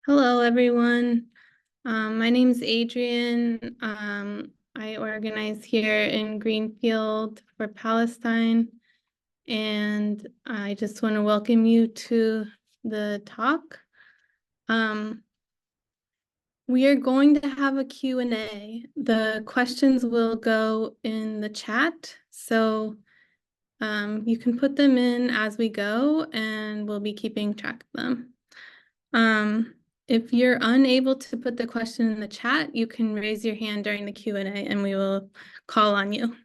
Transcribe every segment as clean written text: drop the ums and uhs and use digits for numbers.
Hello, everyone. My name is Adrian. I organize here in Greenfield for Palestine, and I just want to welcome you to the talk. We are going to have a Q&A. The questions will go in the chat, so you can put them in as we go, and we'll be keeping track of them. If you're unable to put the question in the chat, you can raise your hand during the Q&A and we will call on you.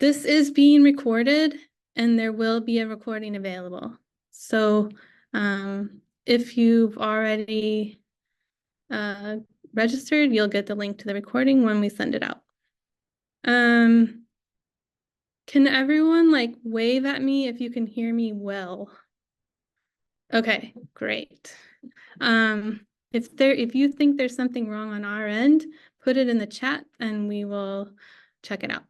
This is being recorded and there will be a recording available. So if you've already registered, you'll get the link to the recording when we send it out. Can everyone wave at me if you can hear me well? Okay, great. If you think there's something wrong on our end, put it in the chat and we will check it out.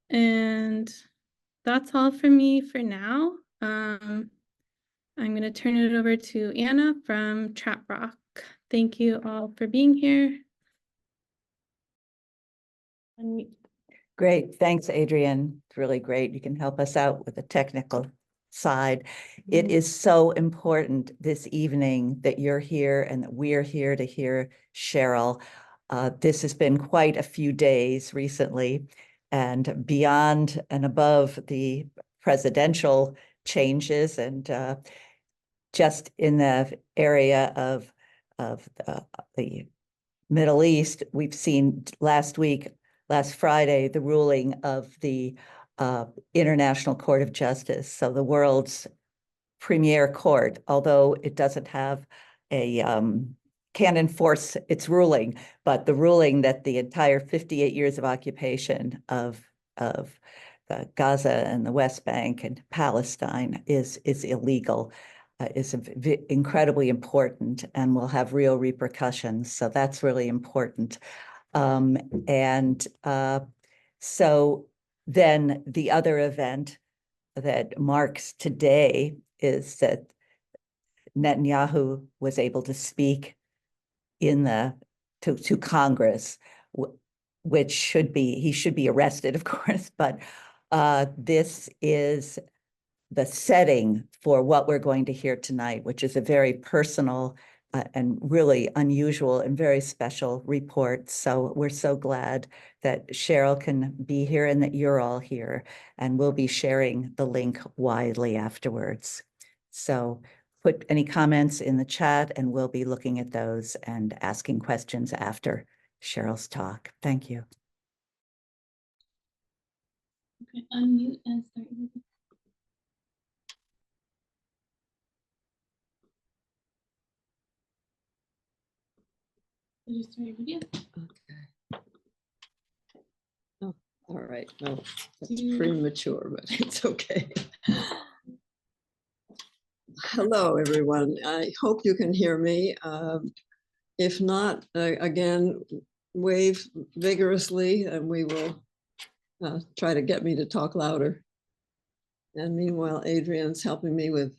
And that's all for me for now. I'm going to turn it over to Anna from Trap Rock. Thank you all for being here. Great. Thanks, Adrian. It's really great. You can help us out with the technical side. It is so important this evening that you're here and that we're here to hear Sherrill. This has been quite a few days recently, and beyond and above the presidential changes and just in the area of the Middle East, we've seen last Friday, the ruling of the International Court of Justice. So the world's premier court, although it doesn't have can't enforce its ruling, but the ruling that the entire 58 years of occupation of Gaza and the West Bank and Palestine is illegal, is incredibly important and will have real repercussions. So that's really important. So then the other event that marks today is that Netanyahu was able to speak to Congress, which he should be arrested, of course, but this is the setting for what we're going to hear tonight, which is a very personal and really unusual and very special report. So we're so glad that Sherrill can be here and that you're all here, and we'll be sharing the link widely afterwards. So put any comments in the chat and we'll be looking at those and asking questions after Sherrill's talk. Thank you. Okay, unmute and start. Did you start your video? Okay. Oh, all right. No, that's premature, but it's okay. Hello, everyone. I hope you can hear me. If not, again, wave vigorously and we will try to get me to talk louder. And meanwhile, Adrian's helping me with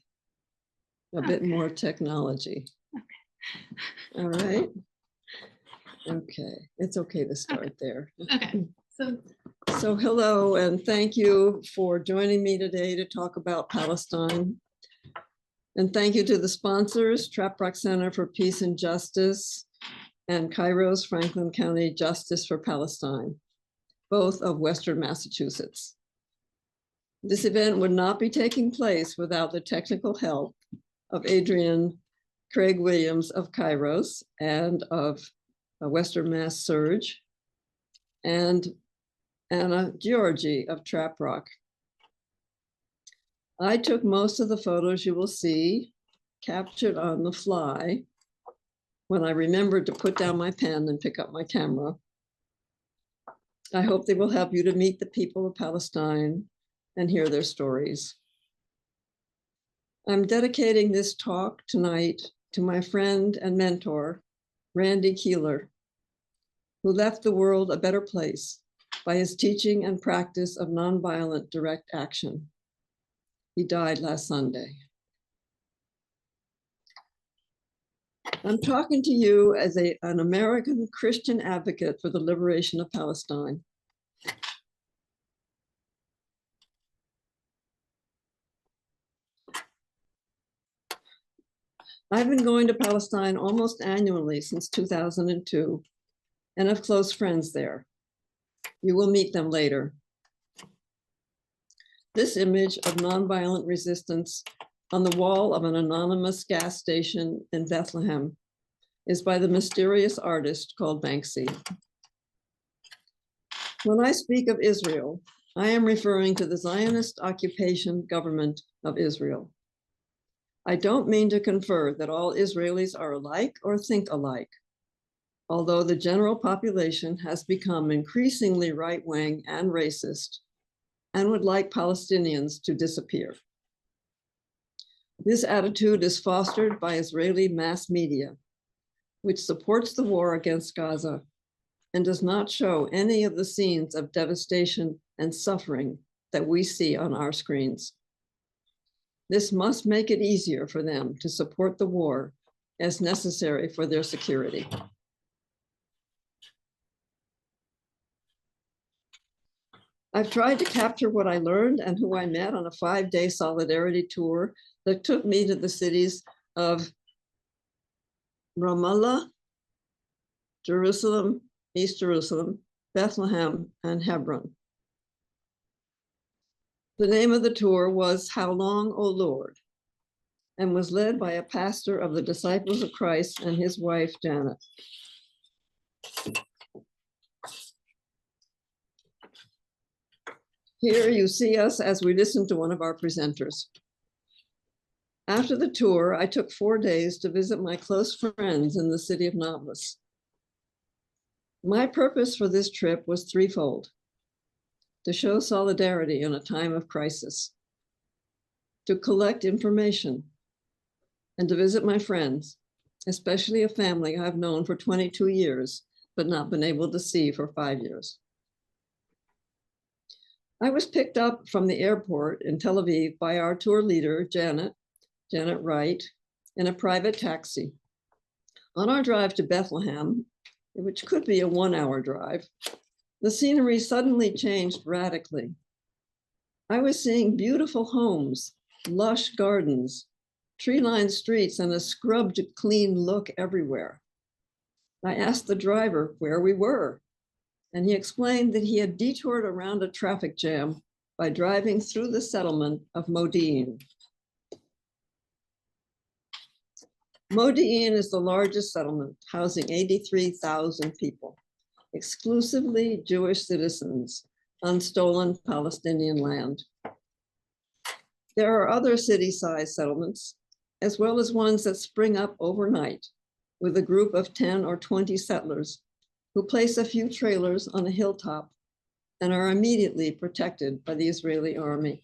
a bit more technology. Okay. All right. Okay, it's okay to start there. Okay, so hello and thank you for joining me today to talk about Palestine. And thank you to the sponsors, Trap Rock Center for Peace and Justice and Cairo's Franklin County Justice for Palestine, both of Western Massachusetts. This event would not be taking place without the technical help of Adrian Craig Williams of Cairo's and of Western Mass Surge, and Anna Georgi of Trap Rock. I took most of the photos you will see captured on the fly when I remembered to put down my pen and pick up my camera. I hope they will help you to meet the people of Palestine and hear their stories. I'm dedicating this talk tonight to my friend and mentor, Randy Keeler, who left the world a better place by his teaching and practice of nonviolent direct action. He died last Sunday. I'm talking to you as an American Christian advocate for the liberation of Palestine. I've been going to Palestine almost annually since 2002 and have close friends there. You will meet them later. This image of nonviolent resistance on the wall of an anonymous gas station in Bethlehem is by the mysterious artist called Banksy. When I speak of Israel, I am referring to the Zionist occupation government of Israel. I don't mean to confer that all Israelis are alike or think alike, although the general population has become increasingly right-wing and racist and would like Palestinians to disappear. This attitude is fostered by Israeli mass media, which supports the war against Gaza and does not show any of the scenes of devastation and suffering that we see on our screens. This must make it easier for them to support the war as necessary for their security. I've tried to capture what I learned and who I met on a 5-day solidarity tour that took me to the cities of Ramallah, Jerusalem, East Jerusalem, Bethlehem, and Hebron. The name of the tour was How Long, O Lord, and was led by a pastor of the Disciples of Christ and his wife, Janet. Here you see us as we listen to one of our presenters. After the tour, I took 4 days to visit my close friends in the city of Nablus. My purpose for this trip was threefold: to show solidarity in a time of crisis, to collect information, and to visit my friends, especially a family I've known for 22 years, but not been able to see for 5 years. I was picked up from the airport in Tel Aviv by our tour leader, Janet Wright, in a private taxi. On our drive to Bethlehem, which could be a 1-hour drive, the scenery suddenly changed radically. I was seeing beautiful homes, lush gardens, tree-lined streets, and a scrubbed clean look everywhere. I asked the driver where we were, and he explained that he had detoured around a traffic jam by driving through the settlement of Modi'in. Modi'in is the largest settlement, housing 83,000 people, exclusively Jewish citizens on stolen Palestinian land. There are other city-sized settlements, as well as ones that spring up overnight with a group of 10 or 20 settlers who place a few trailers on a hilltop and are immediately protected by the Israeli army.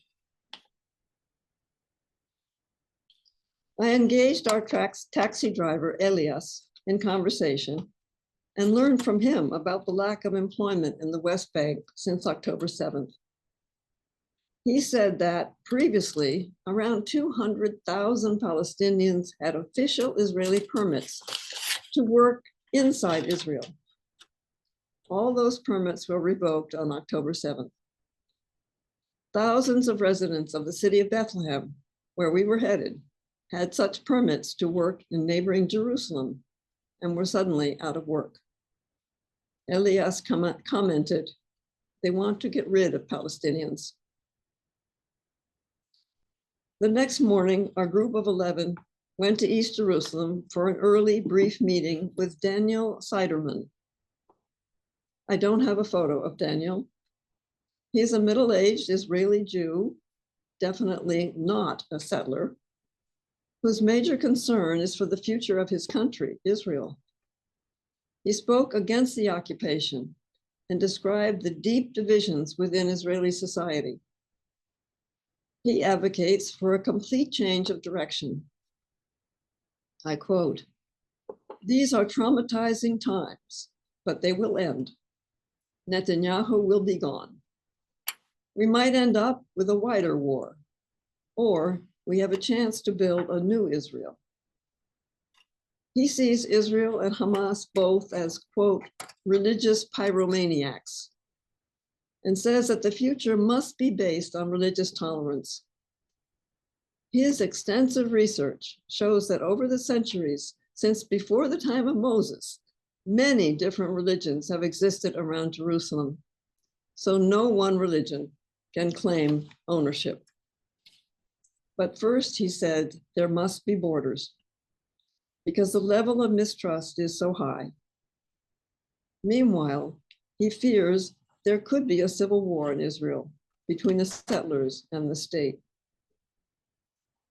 I engaged our taxi driver, Elias, in conversation and learned from him about the lack of employment in the West Bank since October 7th. He said that previously, around 200,000 Palestinians had official Israeli permits to work inside Israel. All those permits were revoked on October 7th. Thousands of residents of the city of Bethlehem, where we were headed, had such permits to work in neighboring Jerusalem and were suddenly out of work. Elias commented, "They want to get rid of Palestinians." The next morning, our group of 11 went to East Jerusalem for an early brief meeting with Daniel Siderman. I don't have a photo of Daniel. He's a middle-aged Israeli Jew, definitely not a settler, whose major concern is for the future of his country, Israel. He spoke against the occupation and described the deep divisions within Israeli society. He advocates for a complete change of direction. I quote, "These are traumatizing times, but they will end. Netanyahu will be gone. We might end up with a wider war, or we have a chance to build a new Israel." He sees Israel and Hamas both as, quote, religious pyromaniacs, and says that the future must be based on religious tolerance. His extensive research shows that over the centuries, since before the time of Moses, many different religions have existed around Jerusalem. So no one religion can claim ownership. But first, he said, there must be borders because the level of mistrust is so high. Meanwhile, he fears there could be a civil war in Israel between the settlers and the state.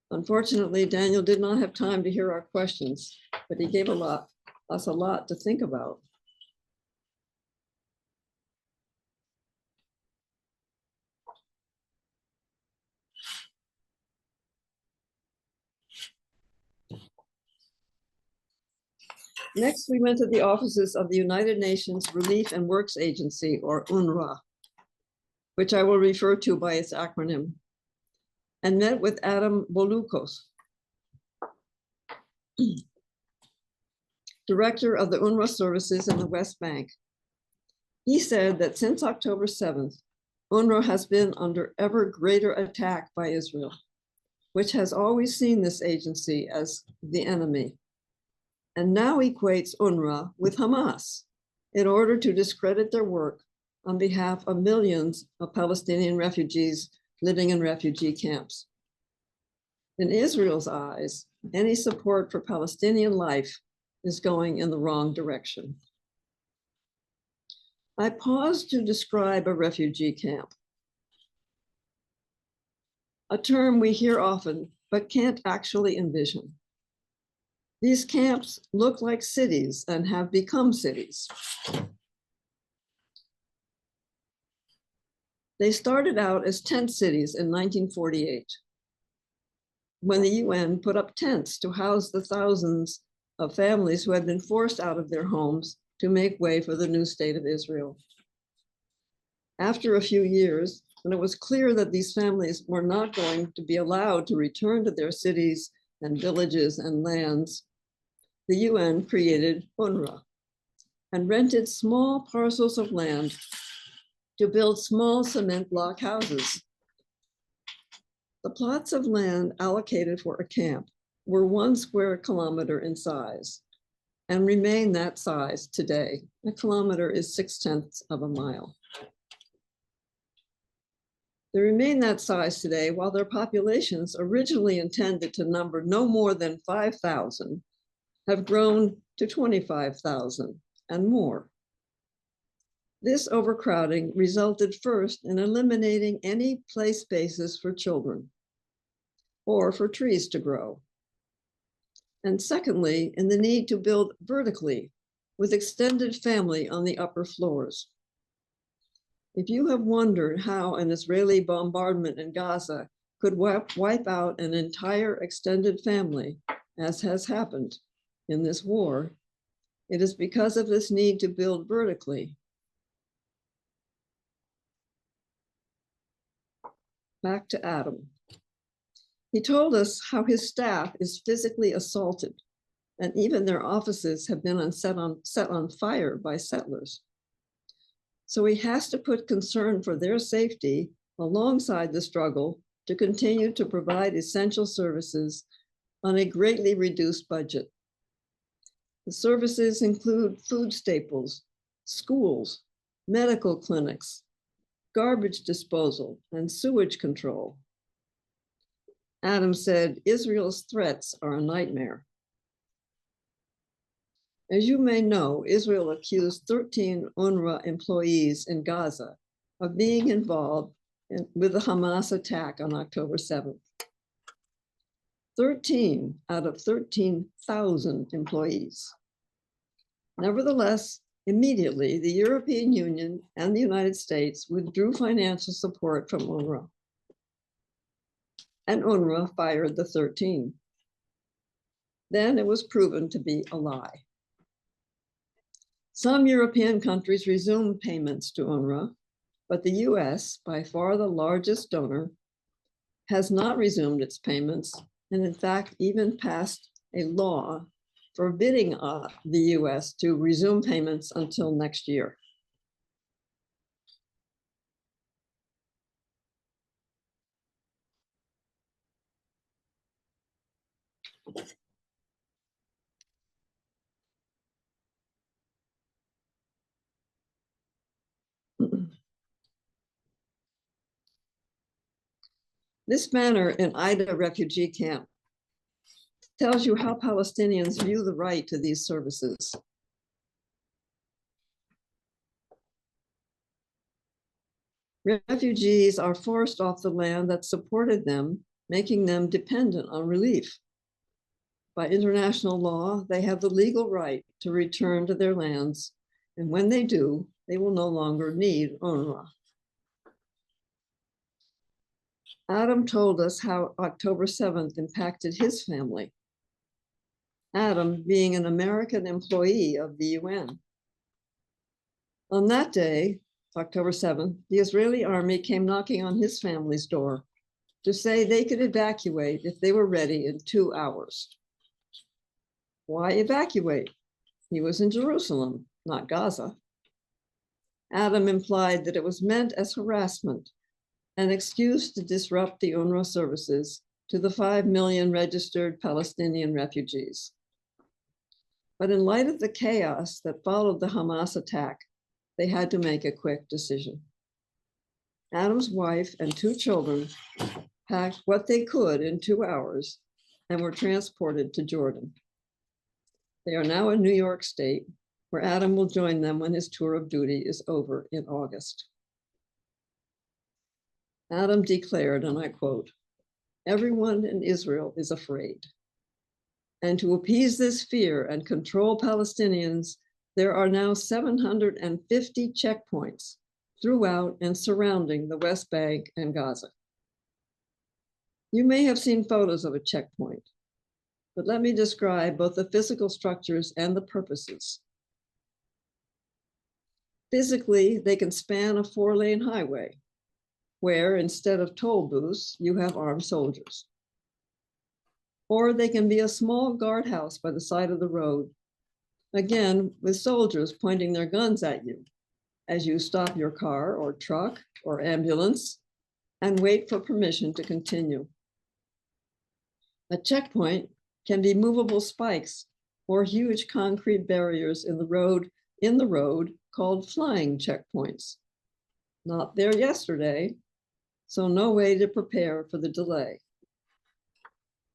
Unfortunately, Daniel did not have time to hear our questions, but he gave us a lot to think about. Next, we went to the offices of the United Nations Relief and Works Agency, or UNRWA, which I will refer to by its acronym, and met with Adam Bolucos, director of the UNRWA services in the West Bank. He said that since October 7th, UNRWA has been under ever greater attack by Israel, which has always seen this agency as the enemy, and now equates UNRWA with Hamas in order to discredit their work on behalf of millions of Palestinian refugees living in refugee camps. In Israel's eyes, any support for Palestinian life is going in the wrong direction. I pause to describe a refugee camp, a term we hear often but can't actually envision. These camps look like cities and have become cities. They started out as tent cities in 1948, when the UN put up tents to house the thousands of families who had been forced out of their homes to make way for the new state of Israel. After a few years, when it was clear that these families were not going to be allowed to return to their cities and villages and lands, the UN created UNRWA and rented small parcels of land to build small cement block houses. The plots of land allocated for a camp were 1 square kilometer in size and remain that size today. A kilometer is 6/10 of a mile. They remain that size today while their populations, originally intended to number no more than 5,000, have grown to 25,000 and more. This overcrowding resulted first in eliminating any play spaces for children or for trees to grow. And secondly, in the need to build vertically with extended family on the upper floors. If you have wondered how an Israeli bombardment in Gaza could wipe out an entire extended family, as has happened in this war, it is because of this need to build vertically. Back to Adam. He told us how his staff is physically assaulted, and even their offices have been set on fire by settlers. So he has to put concern for their safety alongside the struggle to continue to provide essential services on a greatly reduced budget. The services include food staples, schools, medical clinics, garbage disposal, and sewage control. Adam said, Israel's threats are a nightmare. As you may know, Israel accused 13 UNRWA employees in Gaza of being involved with the Hamas attack on October 7th. 13 out of 13,000 employees. Nevertheless, immediately, the European Union and the United States withdrew financial support from UNRWA. And UNRWA fired the 13. Then it was proven to be a lie. Some European countries resumed payments to UNRWA, but the US, by far the largest donor, has not resumed its payments, and in fact, even passed a law forbidding the US to resume payments until next year. This banner in Ida refugee camp tells you how Palestinians view the right to these services. Refugees are forced off the land that supported them, making them dependent on relief. By international law, they have the legal right to return to their lands, and when they do, they will no longer need UNRWA. Adam told us how October 7th impacted his family. Adam being an American employee of the UN. On that day, October 7th, the Israeli army came knocking on his family's door to say they could evacuate if they were ready in 2 hours. Why evacuate? He was in Jerusalem, not Gaza. Adam implied that it was meant as harassment, an excuse to disrupt the UNRWA services to the 5 million registered Palestinian refugees. But in light of the chaos that followed the Hamas attack, they had to make a quick decision. Adam's wife and 2 children packed what they could in 2 hours and were transported to Jordan. They are now in New York State, where Adam will join them when his tour of duty is over in August. Adam declared, and I quote, "Everyone in Israel is afraid. And to appease this fear and control Palestinians, there are now 750 checkpoints throughout and surrounding the West Bank and Gaza." You may have seen photos of a checkpoint, but let me describe both the physical structures and the purposes. Physically, they can span a 4-lane highway, where instead of toll booths, you have armed soldiers. Or they can be a small guardhouse by the side of the road, again, with soldiers pointing their guns at you as you stop your car or truck or ambulance and wait for permission to continue. A checkpoint can be movable spikes or huge concrete barriers in the road called flying checkpoints. Not there yesterday, so no way to prepare for the delay.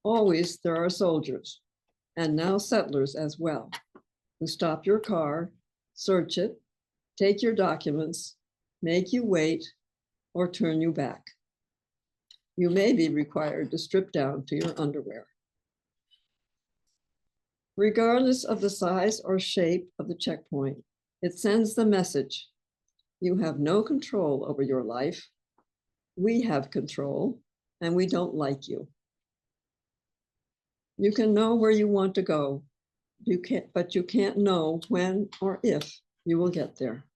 Always there are soldiers, and now settlers as well, who stop your car, search it, take your documents, make you wait, or turn you back. You may be required to strip down to your underwear. Regardless of the size or shape of the checkpoint, it sends the message: you have no control over your life. We have control, and we don't like you. You can know where you want to go, but you can't know when or if you will get there.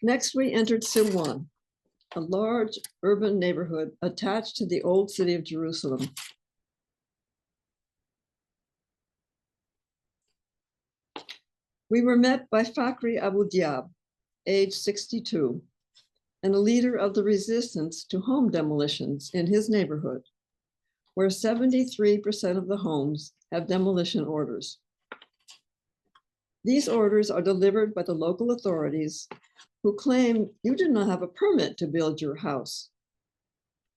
Next, we entered Silwan, a large urban neighborhood attached to the old city of Jerusalem. We were met by Fakhri Abu Diab, age 62, and a leader of the resistance to home demolitions in his neighborhood, where 73% of the homes have demolition orders. These orders are delivered by the local authorities, who claim you do not have a permit to build your house.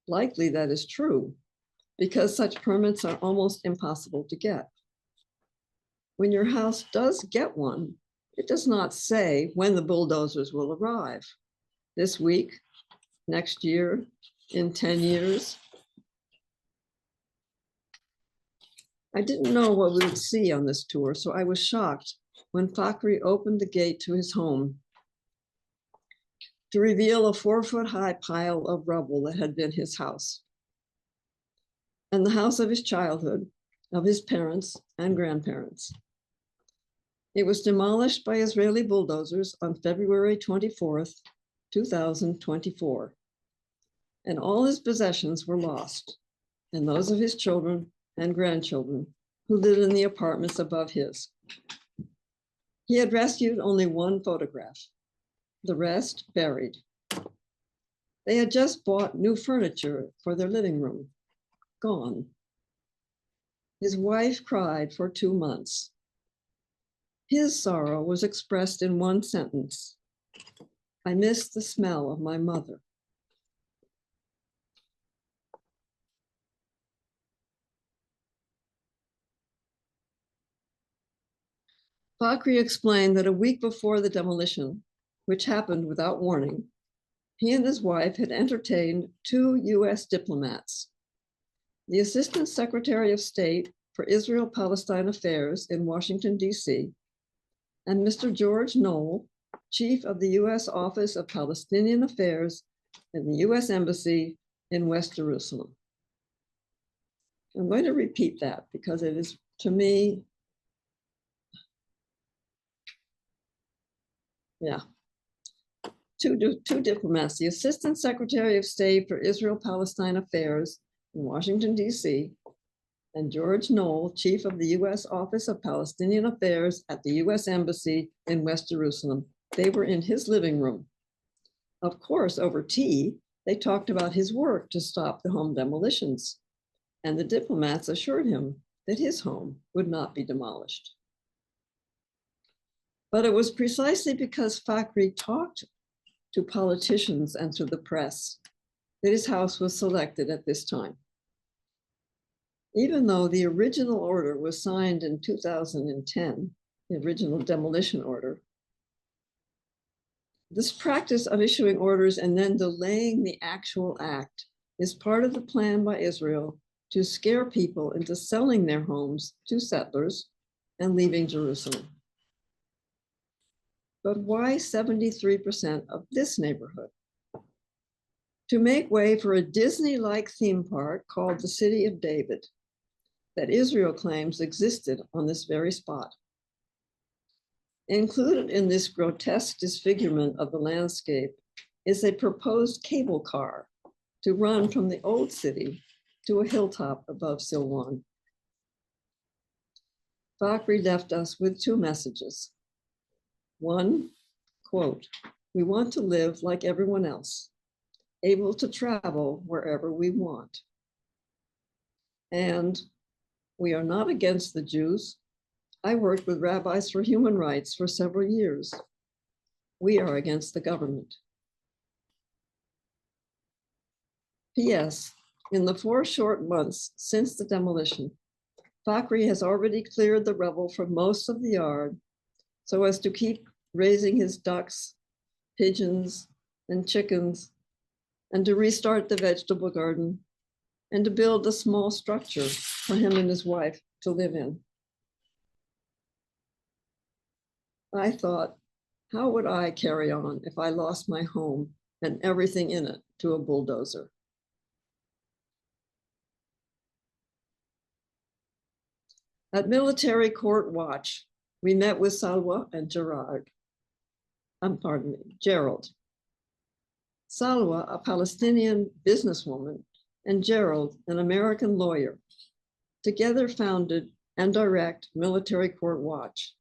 Likely that is true, because such permits are almost impossible to get. When your house does get one, it does not say when the bulldozers will arrive. This week, next year, in 10 years. I didn't know what we would see on this tour, so I was shocked when Fakhri opened the gate to his home to reveal a 4-foot-high pile of rubble that had been his house and the house of his childhood, of his parents and grandparents. It was demolished by Israeli bulldozers on February 24th, 2024, and all his possessions were lost, and those of his children and grandchildren who lived in the apartments above his. He had rescued only one photograph, the rest buried. They had just bought new furniture for their living room, gone. His wife cried for 2 months. His sorrow was expressed in one sentence: I miss the smell of my mother. Fakhri explained that a week before the demolition, which happened without warning, he and his wife had entertained 2 US diplomats, the Assistant Secretary of State for Israel-Palestine Affairs in Washington, D.C., and Mr. George Knoll, Chief of the US Office of Palestinian Affairs in the US Embassy in West Jerusalem. I'm going to repeat that because it is, to me, two diplomats, the Assistant Secretary of State for Israel-Palestine Affairs in Washington, D.C., and George Knoll, Chief of the US Office of Palestinian Affairs at the US Embassy in West Jerusalem. They were in his living room. Of course, over tea, they talked about his work to stop the home demolitions, and the diplomats assured him that his home would not be demolished. But it was precisely because Fakhri talked to politicians and to the press that his house was selected at this time. Even though the original order was signed in 2010, the original demolition order, this practice of issuing orders and then delaying the actual act is part of the plan by Israel to scare people into selling their homes to settlers and leaving Jerusalem. But why 73% of this neighborhood? To make way for a Disney-like theme park called the City of David that Israel claims existed on this very spot. Included in this grotesque disfigurement of the landscape is a proposed cable car to run from the old city to a hilltop above Silwan. Fakhri left us with 2 messages. One, quote, we want to live like everyone else, able to travel wherever we want. And we are not against the Jews. I worked with rabbis for human rights for several years. We are against the government. P.S. In the 4 short months since the demolition, Fakhri has already cleared the rubble from most of the yard so as to keep raising his ducks, pigeons, and chickens, and to restart the vegetable garden, and to build a small structure for him and his wife to live in. I thought, how would I carry on if I lost my home and everything in it to a bulldozer? At Military Court Watch, we met with Salwa and Gerald. Salwa, a Palestinian businesswoman, and Gerald, an American lawyer, together founded and direct Military Court Watch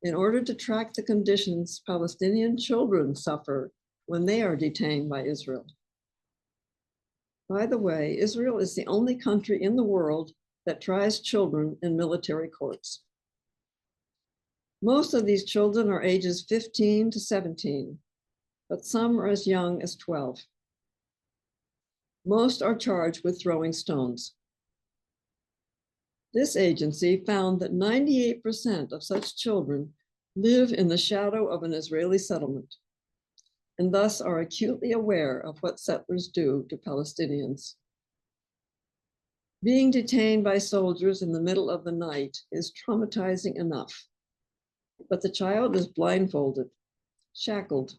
in order to track the conditions Palestinian children suffer when they are detained by Israel. By the way, Israel is the only country in the world that tries children in military courts. Most of these children are ages 15 to 17, but some are as young as 12. Most are charged with throwing stones. This agency found that 98% of such children live in the shadow of an Israeli settlement and thus are acutely aware of what settlers do to Palestinians. Being detained by soldiers in the middle of the night is traumatizing enough, but the child is blindfolded, shackled,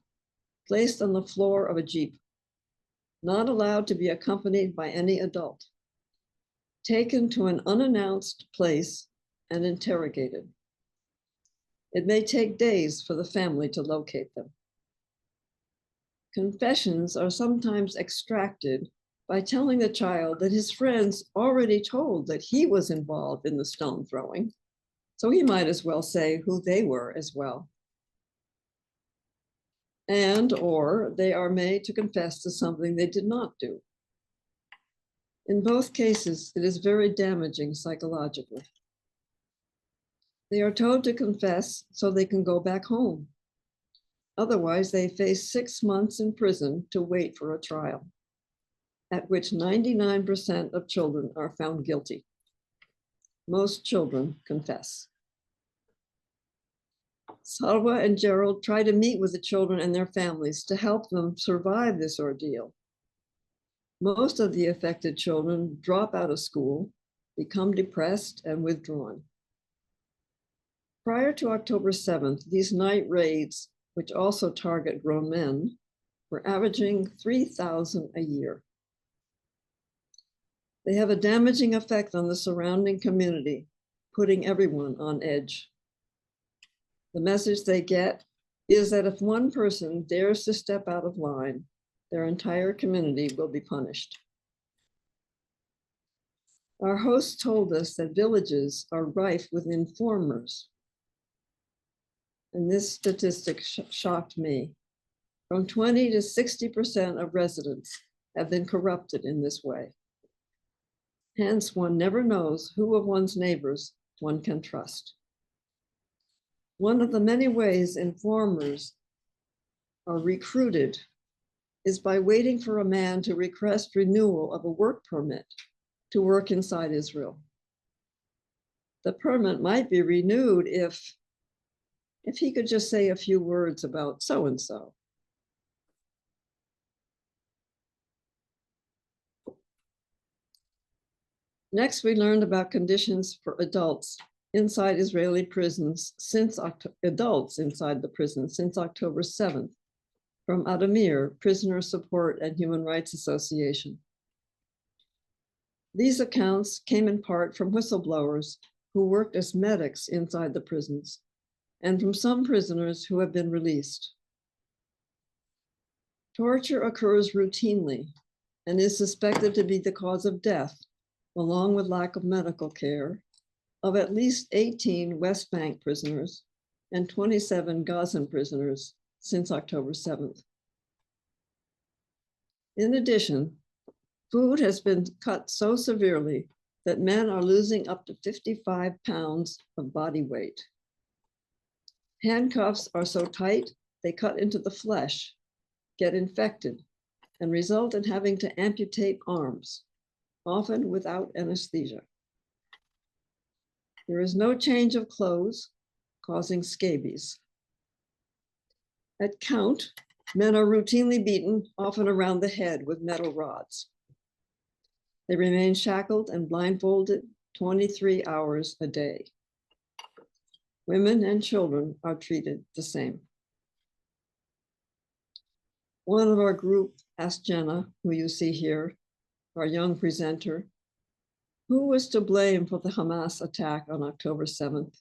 placed on the floor of a jeep, not allowed to be accompanied by any adult, taken to an unannounced place and interrogated. It may take days for the family to locate them. Confessions are sometimes extracted by telling the child that his friends already told that he was involved in the stone throwing, so he might as well say who they were as well. And or they are made to confess to something they did not do. In both cases, it is very damaging psychologically. They are told to confess so they can go back home. Otherwise, they face 6 months in prison to wait for a trial, at which 99% of children are found guilty. Most children confess. Salwa and Gerald try to meet with the children and their families to help them survive this ordeal. Most of the affected children drop out of school, become depressed, and withdrawn. Prior to October 7th, these night raids, which also target grown men, were averaging 3,000 a year. They have a damaging effect on the surrounding community, putting everyone on edge. The message they get is that if one person dares to step out of line, their entire community will be punished. Our host told us that villages are rife with informers. And this statistic shocked me. From 20 to 60% of residents have been corrupted in this way. Hence, one never knows who of one's neighbors one can trust. One of the many ways informers are recruited is by waiting for a man to request renewal of a work permit to work inside Israel. The permit might be renewed if he could just say a few words about so-and-so. Next, we learned about conditions for adults inside Israeli prisons since adults inside the prison since October 7th from Adamir, Prisoner Support and Human Rights Association. These accounts came in part from whistleblowers who worked as medics inside the prisons and from some prisoners who have been released. Torture occurs routinely and is suspected to be the cause of death, along with lack of medical care, of at least 18 West Bank prisoners and 27 Gazan prisoners since October 7th. In addition, food has been cut so severely that men are losing up to 55 pounds of body weight. Handcuffs are so tight, they cut into the flesh, get infected, and result in having to amputate arms, often without anesthesia. There is no change of clothes, causing scabies. At count, men are routinely beaten, often around the head with metal rods. They remain shackled and blindfolded 23 hours a day. Women and children are treated the same. One of our group asked Jenna, who you see here, our young presenter, who was to blame for the Hamas attack on October 7th?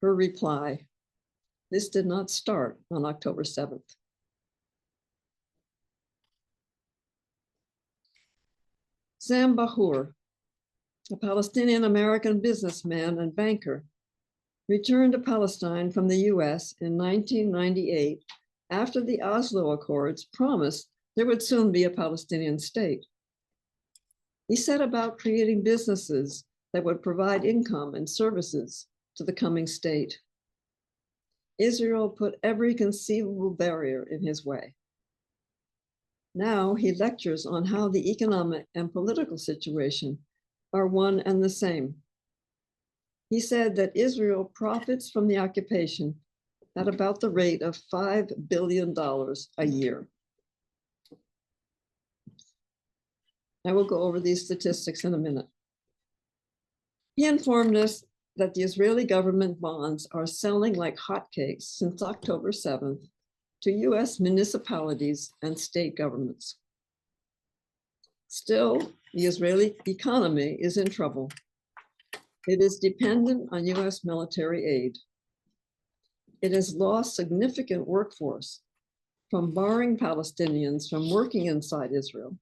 Her reply, this did not start on October 7th. Sam Bahur, a Palestinian-American businessman and banker, returned to Palestine from the US in 1998 after the Oslo Accords promised there would soon be a Palestinian state. He set about creating businesses that would provide income and services to the coming state. Israel put every conceivable barrier in his way. Now he lectures on how the economic and political situation are one and the same. He said that Israel profits from the occupation at about the rate of $5 billion a year. I will go over these statistics in a minute. He informed us that the Israeli government bonds are selling like hotcakes since October 7th to US municipalities and state governments. Still, the Israeli economy is in trouble. It is dependent on US military aid. It has lost significant workforce from barring Palestinians from working inside Israel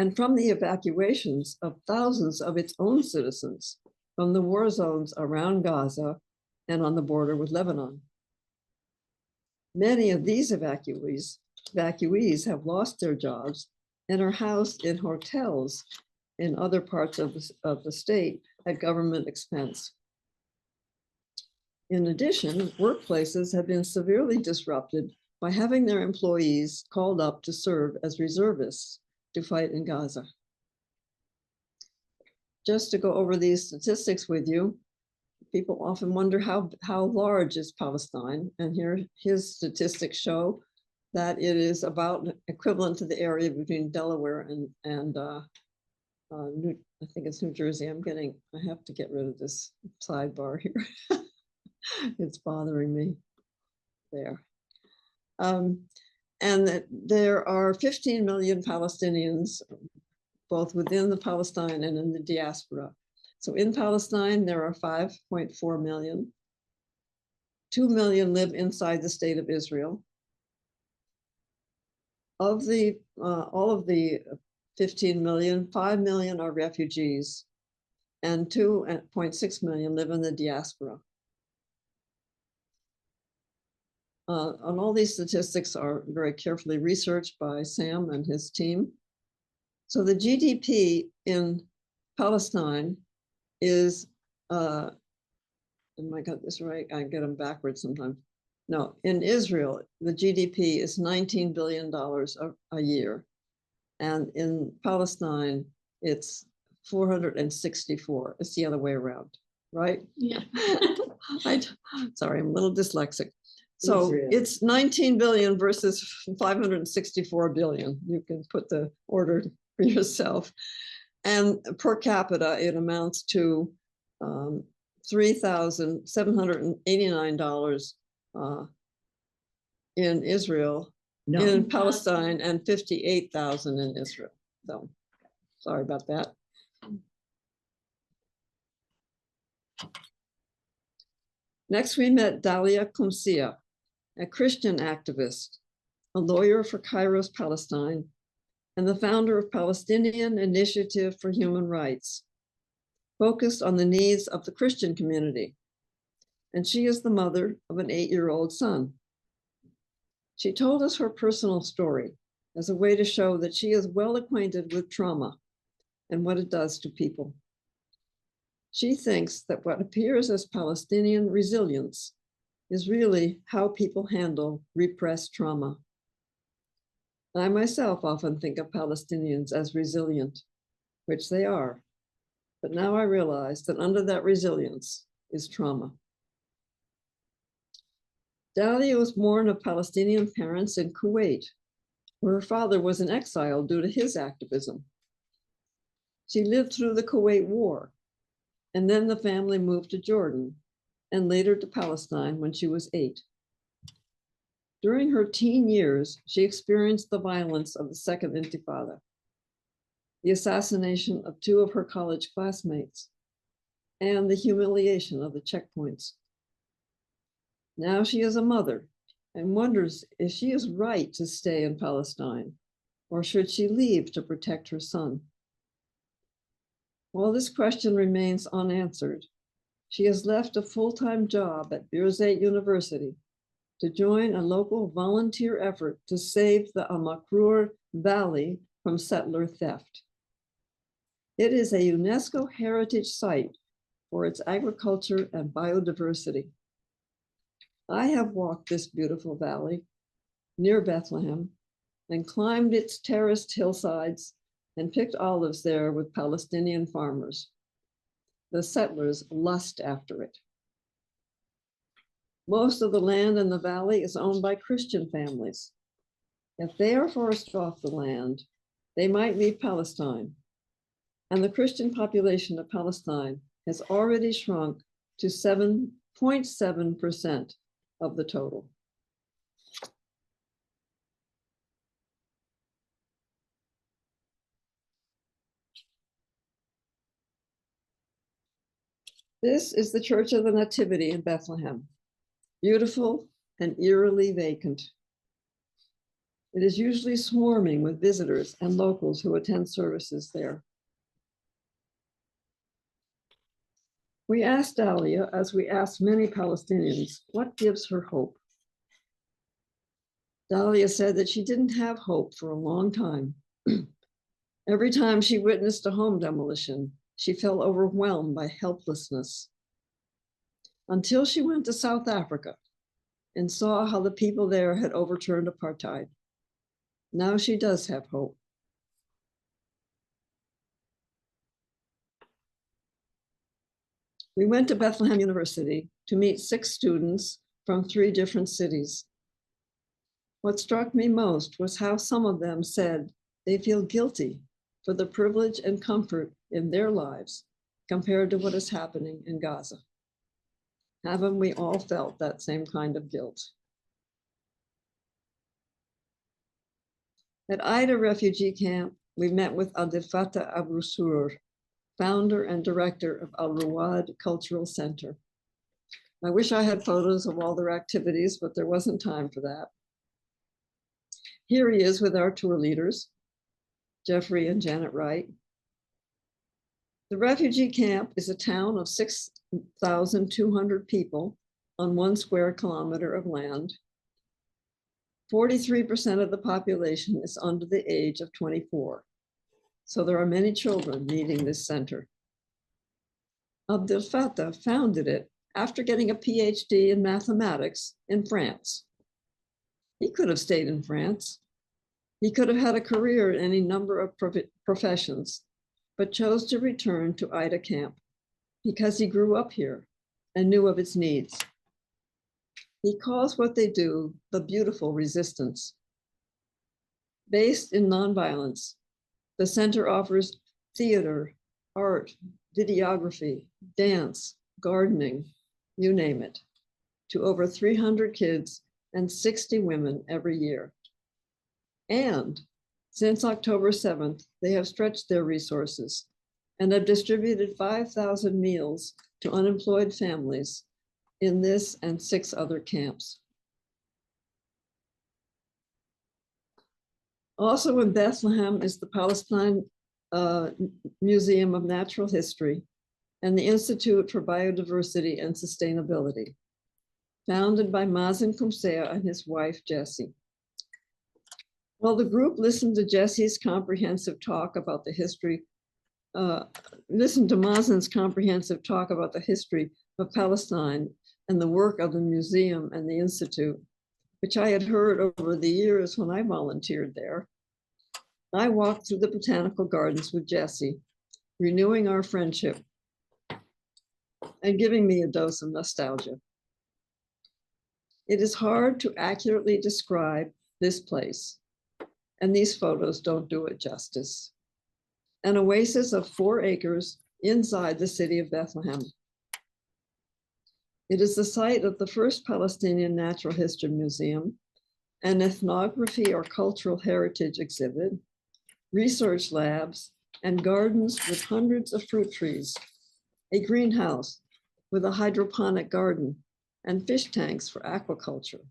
and from the evacuations of thousands of its own citizens from the war zones around Gaza and on the border with Lebanon. Many of these evacuees have lost their jobs and are housed in hotels in other parts of the state at government expense. In addition, workplaces have been severely disrupted by having their employees called up to serve as reservists to fight in Gaza. Just to go over these statistics with you, people often wonder how large is Palestine, and here his statistics show that it is about equivalent to the area between Delaware and I think it's New Jersey. I have to get rid of this sidebar here. It's bothering me there. And that there are 15 million Palestinians, both within the Palestine and in the diaspora. So in Palestine, there are 5.4 million. 2 million live inside the state of Israel. Of the all of the 15 million, 5 million are refugees, and 2.6 million live in the diaspora. And all these statistics are very carefully researched by Sam and his team. So the GDP in Palestine is, am I got this right? I get them backwards sometimes. No, in Israel, the GDP is $19 billion a year. And in Palestine, it's 464. It's the other way around, right? Yeah. Sorry, I'm a little dyslexic. So Israel. it's 19 billion versus 564 billion. You can put the order for yourself. And per capita, it amounts to $3,789 in Israel, in Palestine, and 58,000 in Israel. So sorry about that. Next, we met Dalia Kumsia, a Christian activist, a lawyer for Kairos, Palestine, and the founder of Palestinian Initiative for Human Rights, focused on the needs of the Christian community. And she is the mother of an 8-year-old son. She told us her personal story as a way to show that she is well acquainted with trauma and what it does to people. She thinks that what appears as Palestinian resilience is really how people handle repressed trauma. I myself often think of Palestinians as resilient, which they are. But now I realize that under that resilience is trauma. Dalia was born of Palestinian parents in Kuwait, where her father was in exile due to his activism. She lived through the Kuwait War, and then the family moved to Jordan, and later to Palestine when she was 8. During her teen years, she experienced the violence of the Second Intifada, the assassination of 2 of her college classmates, and the humiliation of the checkpoints. Now she is a mother and wonders if she is right to stay in Palestine, or should she leave to protect her son? While this question remains unanswered, she has left a full-time job at Birzeit University to join a local volunteer effort to save the Al-Makrur Valley from settler theft. It is a UNESCO heritage site for its agriculture and biodiversity. I have walked this beautiful valley near Bethlehem and climbed its terraced hillsides and picked olives there with Palestinian farmers. The settlers lust after it. Most of the land in the valley is owned by Christian families. If they are forced off the land, they might leave Palestine. And the Christian population of Palestine has already shrunk to 7.7% of the total. This is the Church of the Nativity in Bethlehem, beautiful and eerily vacant. It is usually swarming with visitors and locals who attend services there. We asked Dahlia, as we asked many Palestinians, what gives her hope? Dahlia said that she didn't have hope for a long time. Every time she witnessed a home demolition, she felt overwhelmed by helplessness. Until she went to South Africa and saw how the people there had overturned apartheid. Now she does have hope. We went to Bethlehem University to meet 6 students from 3 different cities. What struck me most was how some of them said they feel guilty for the privilege and comfort in their lives compared to what is happening in Gaza. Haven't we all felt that same kind of guilt? At Aida refugee camp, we met with Abdel Fattah Abu Surur, founder and director of Al Rawad Cultural Center. I wish I had photos of all their activities, but there wasn't time for that. Here he is with our tour leaders, Jeffrey and Janet Wright. The refugee camp is a town of 6,200 people on 1 square kilometer of land. 43% of the population is under the age of 24. So there are many children needing this center. Abdel Fattah founded it after getting a PhD in mathematics in France. He could have stayed in France. He could have had a career in any number of professions, but chose to return to Aida camp because he grew up here and knew of its needs. He calls what they do the beautiful resistance. Based in nonviolence, the center offers theater, art, videography, dance, gardening, you name it, to over 300 kids and 60 women every year. And since October 7th, they have stretched their resources and have distributed 5,000 meals to unemployed families in this and 6 other camps. Also in Bethlehem is the Palestine Museum of Natural History and the Institute for Biodiversity and Sustainability, founded by Mazen Kumsea and his wife, Jessie. Well, the group listened to Jessie's comprehensive talk about the history, listened to Mazen's comprehensive talk about the history of Palestine and the work of the museum and the Institute, which I had heard over the years when I volunteered there. I walked through the botanical gardens with Jessie, renewing our friendship and giving me a dose of nostalgia. It is hard to accurately describe this place, and these photos don't do it justice. An oasis of 4 acres inside the city of Bethlehem. It is the site of the first Palestinian Natural History Museum, an ethnography or cultural heritage exhibit, research labs, and gardens with hundreds of fruit trees, a greenhouse with a hydroponic garden, and fish tanks for aquaculture,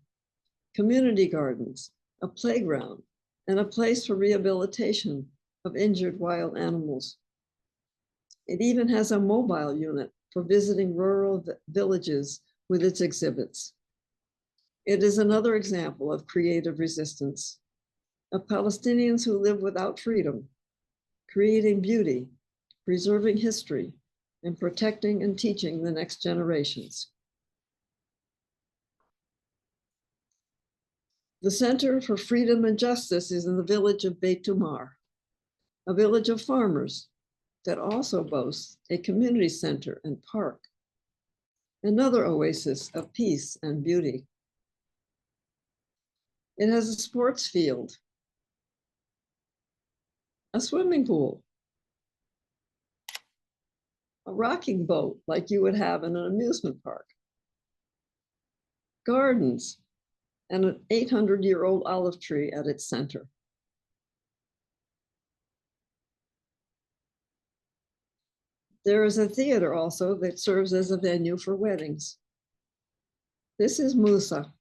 community gardens, a playground, and a place for rehabilitation of injured wild animals. It even has a mobile unit for visiting rural villages with its exhibits. It is another example of creative resistance, of Palestinians who live without freedom, creating beauty, preserving history, and protecting and teaching the next generations. The Center for Freedom and Justice is in the village of Beit Tumar, a village of farmers that also boasts a community center and park, another oasis of peace and beauty. It has a sports field, a swimming pool, a rocking boat like you would have in an amusement park, gardens, and an 800-year-old olive tree at its center. There is a theater also that serves as a venue for weddings. This is Musa,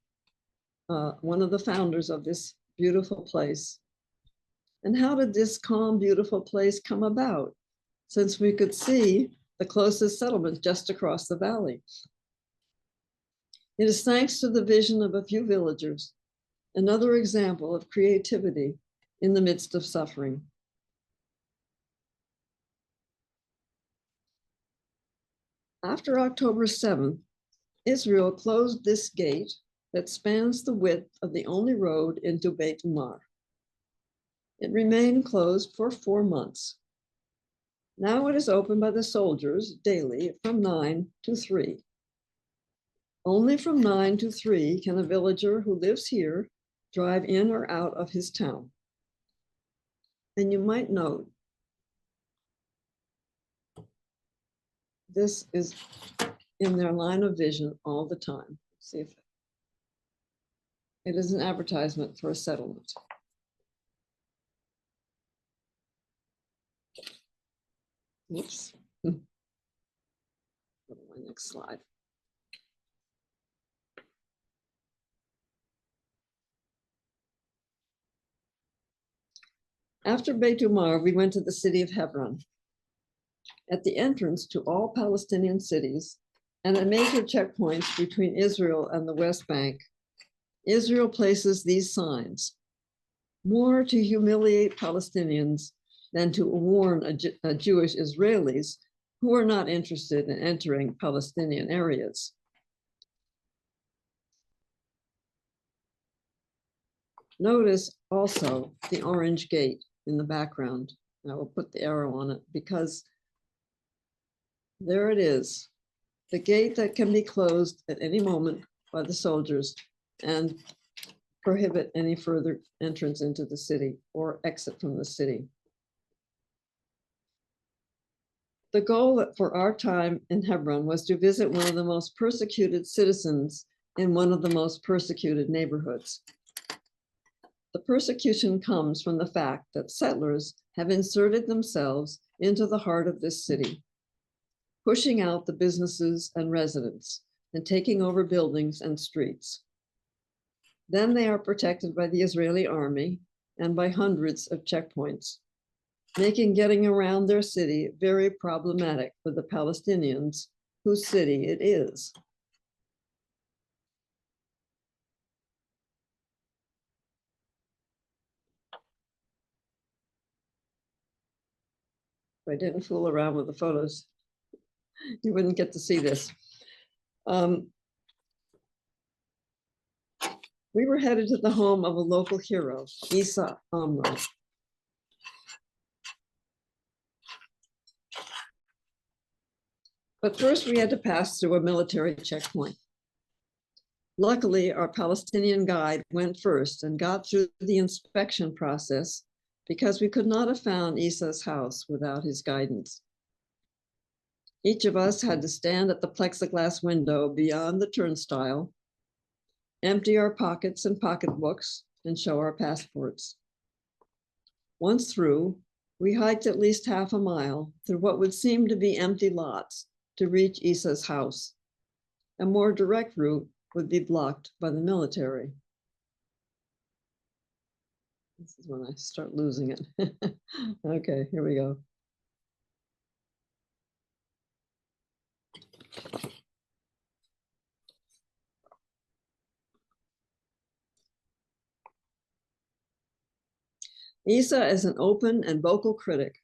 one of the founders of this beautiful place. And how did this calm, beautiful place come about, since we could see the closest settlement just across the valley? It is thanks to the vision of a few villagers, another example of creativity in the midst of suffering. After October 7th, Israel closed this gate that spans the width of the only road into Beit Umar. It remained closed for 4 months. Now it is opened by the soldiers daily from 9 to 3. Only from 9 to 3 can a villager who lives here drive in or out of his town. And you might note, this is in their line of vision all the time. See if it is an advertisement for a settlement. Oops. Go to my next slide. After Beit Umar, we went to the city of Hebron. At the entrance to all Palestinian cities and at major checkpoints between Israel and the West Bank, Israel places these signs, more to humiliate Palestinians than to warn Jewish Israelis who are not interested in entering Palestinian areas. Notice also the orange gate in the background. I will put the arrow on it because there it is, the gate that can be closed at any moment by the soldiers and prohibit any further entrance into the city or exit from the city. The goal for our time in Hebron was to visit one of the most persecuted citizens in one of the most persecuted neighborhoods. The persecution comes from the fact that settlers have inserted themselves into the heart of this city, pushing out the businesses and residents and taking over buildings and streets. Then they are protected by the Israeli army and by hundreds of checkpoints, making getting around their city very problematic for the Palestinians whose city it is. If I didn't fool around with the photos, you wouldn't get to see this. We were headed to the home of a local hero, Isa Amro. But first we had to pass through a military checkpoint. Luckily, our Palestinian guide went first and got through the inspection process because we could not have found Isa's house without his guidance. Each of us had to stand at the plexiglass window beyond the turnstile, empty our pockets and pocketbooks, and show our passports. Once through, we hiked at least half a mile through what would seem to be empty lots to reach Isa's house. A more direct route would be blocked by the military. This is when I start losing it. Okay, here we go. Isa is an open and vocal critic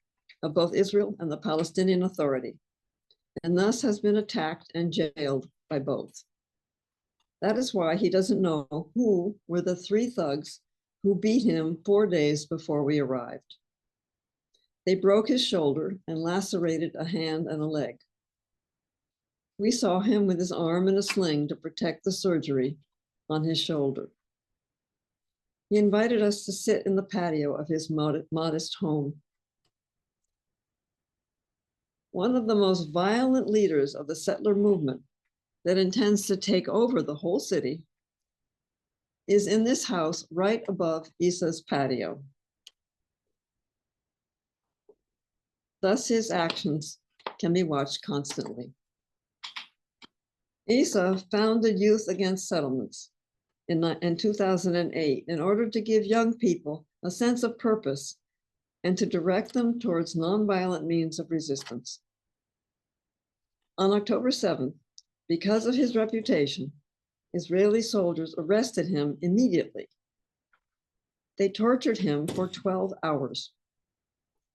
of both Israel and the Palestinian Authority, and thus has been attacked and jailed by both. That is why he doesn't know who were the 3 thugs who beat him 4 days before we arrived. They broke his shoulder and lacerated a hand and a leg. We saw him with his arm in a sling to protect the surgery on his shoulder. He invited us to sit in the patio of his modest home. One of the most violent leaders of the settler movement that intends to take over the whole city is in this house right above Isa's patio. Thus, his actions can be watched constantly. Isa founded Youth Against Settlements, in 2008 in order to give young people a sense of purpose and to direct them towards nonviolent means of resistance. On October 7th, because of his reputation, Israeli soldiers arrested him immediately. They tortured him for 12 hours.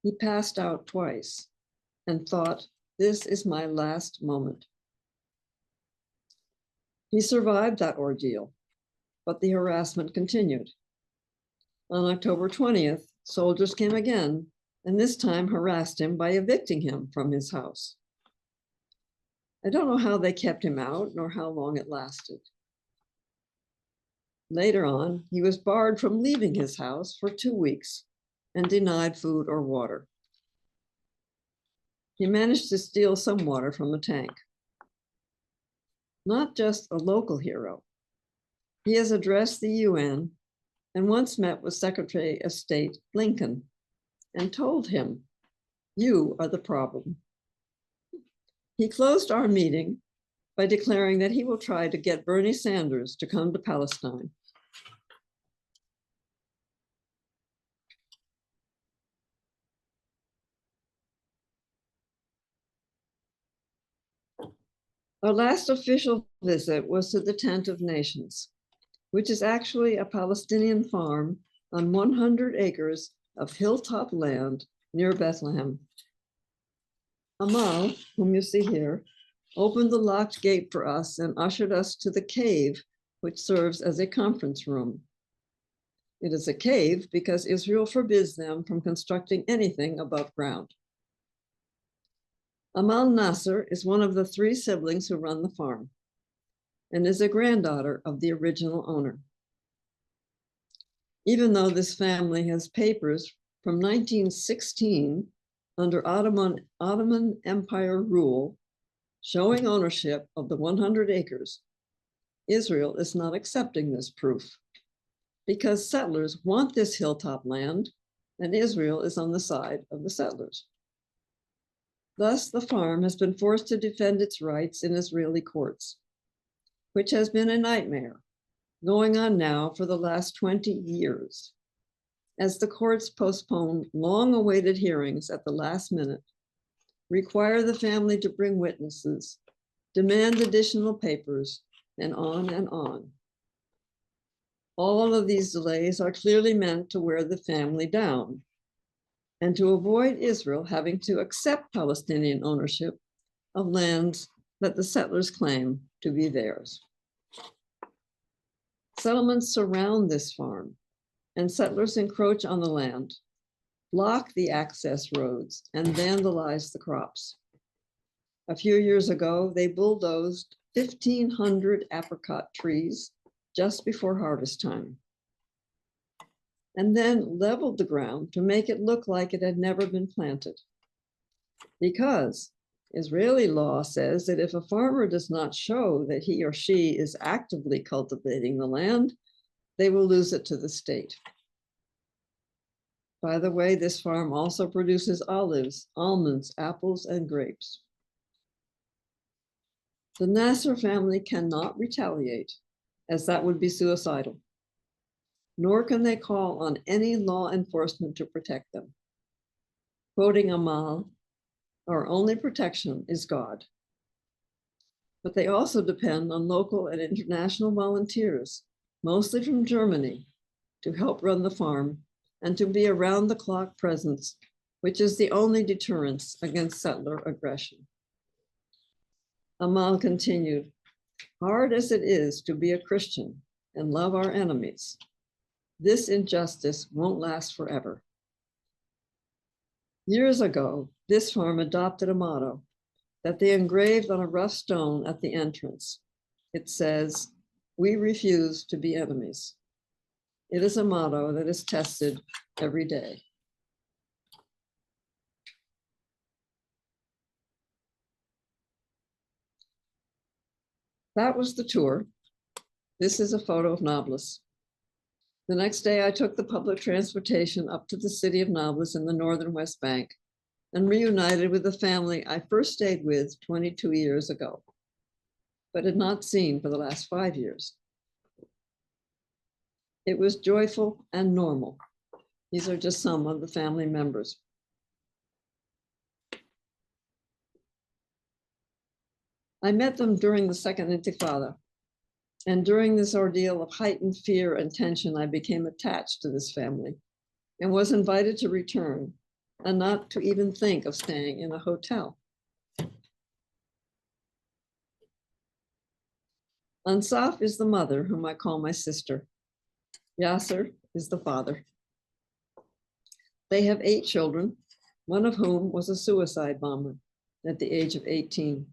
He passed out twice and thought, "This is my last moment." He survived that ordeal, but the harassment continued. On October 20th, soldiers came again, and this time harassed him by evicting him from his house. I don't know how they kept him out nor how long it lasted. Later on, he was barred from leaving his house for 2 weeks and denied food or water. He managed to steal some water from a tank. Not just a local hero, he has addressed the UN and once met with Secretary of State Blinken and told him, "You are the problem." He closed our meeting by declaring that he will try to get Bernie Sanders to come to Palestine. Our last official visit was to the Tent of Nations, which is actually a Palestinian farm on 100 acres of hilltop land near Bethlehem. Amal, whom you see here, opened the locked gate for us and ushered us to the cave, which serves as a conference room. It is a cave because Israel forbids them from constructing anything above ground. Amal Nasser is one of the 3 siblings who run the farm and is a granddaughter of the original owner. Even though this family has papers from 1916 under Ottoman Empire rule showing ownership of the 100 acres, Israel is not accepting this proof because settlers want this hilltop land and Israel is on the side of the settlers. Thus, the farm has been forced to defend its rights in Israeli courts, which has been a nightmare, going on now for the last 20 years, as the courts postpone long-awaited hearings at the last minute, require the family to bring witnesses, demand additional papers, and on and on. All of these delays are clearly meant to wear the family down and to avoid Israel having to accept Palestinian ownership of lands that the settlers claim to be theirs. Settlements surround this farm, and settlers encroach on the land, block the access roads, and vandalize the crops. A few years ago, they bulldozed 1,500 apricot trees just before harvest time, and then leveled the ground to make it look like it had never been planted. Because Israeli law says that if a farmer does not show that he or she is actively cultivating the land, they will lose it to the state. By the way, this farm also produces olives, almonds, apples, and grapes. The Nasser family cannot retaliate, as that would be suicidal, nor can they call on any law enforcement to protect them. Quoting Amal, "Our only protection is God." But they also depend on local and international volunteers, mostly from Germany, to help run the farm and to be around-the-clock presence, which is the only deterrence against settler aggression. Amal continued, "Hard as it is to be a Christian and love our enemies, this injustice won't last forever." Years ago, this farm adopted a motto that they engraved on a rough stone at the entrance. It says, "We refuse to be enemies." It is a motto that is tested every day. That was the tour. This is a photo of Nablus. The next day, I took the public transportation up to the city of Nablus in the northern West Bank and reunited with the family I first stayed with 22 years ago, but had not seen for the last 5 years. It was joyful and normal. These are just some of the family members. I met them during the Second Intifada, and during this ordeal of heightened fear and tension, I became attached to this family and was invited to return and not to even think of staying in a hotel. Ansaf is the mother, whom I call my sister. Yasser is the father. They have 8 children, one of whom was a suicide bomber at the age of 18.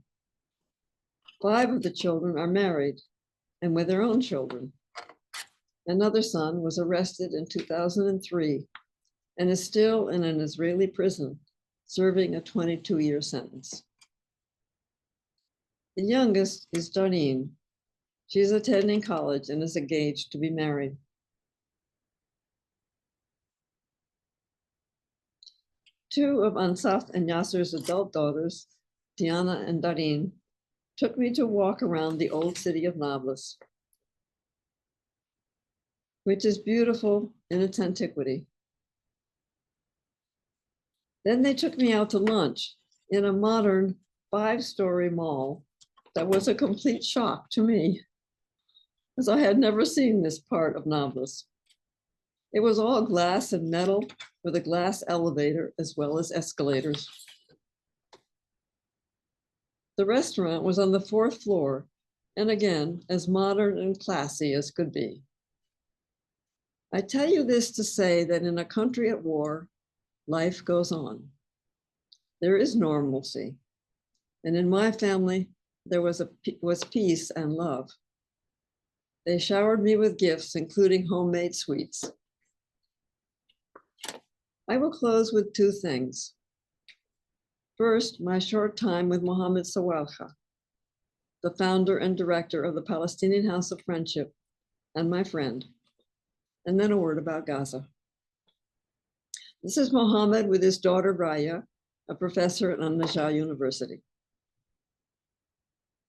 5 of the children are married and with their own children. Another son was arrested in 2003 and is still in an Israeli prison, serving a 22-year sentence. The youngest is Darlene. She's attending college and is engaged to be married. Two of Ansaf and Yasser's adult daughters, Diana and Darlene, took me to walk around the old city of Nablus, which is beautiful in its antiquity. Then they took me out to lunch in a modern 5-story mall that was a complete shock to me, as I had never seen this part of Nablus. It was all glass and metal with a glass elevator as well as escalators. The restaurant was on the 4th floor, and again, as modern and classy as could be. I tell you this to say that in a country at war, life goes on. There is normalcy. And in my family, there was peace and love. They showered me with gifts, including homemade sweets. I will close with 2 things. First, my short time with Mohammed Sawalha, the founder and director of the Palestinian House of Friendship, and my friend. And then a word about Gaza. This is Mohammed with his daughter Raya, a professor at Al-Najah University.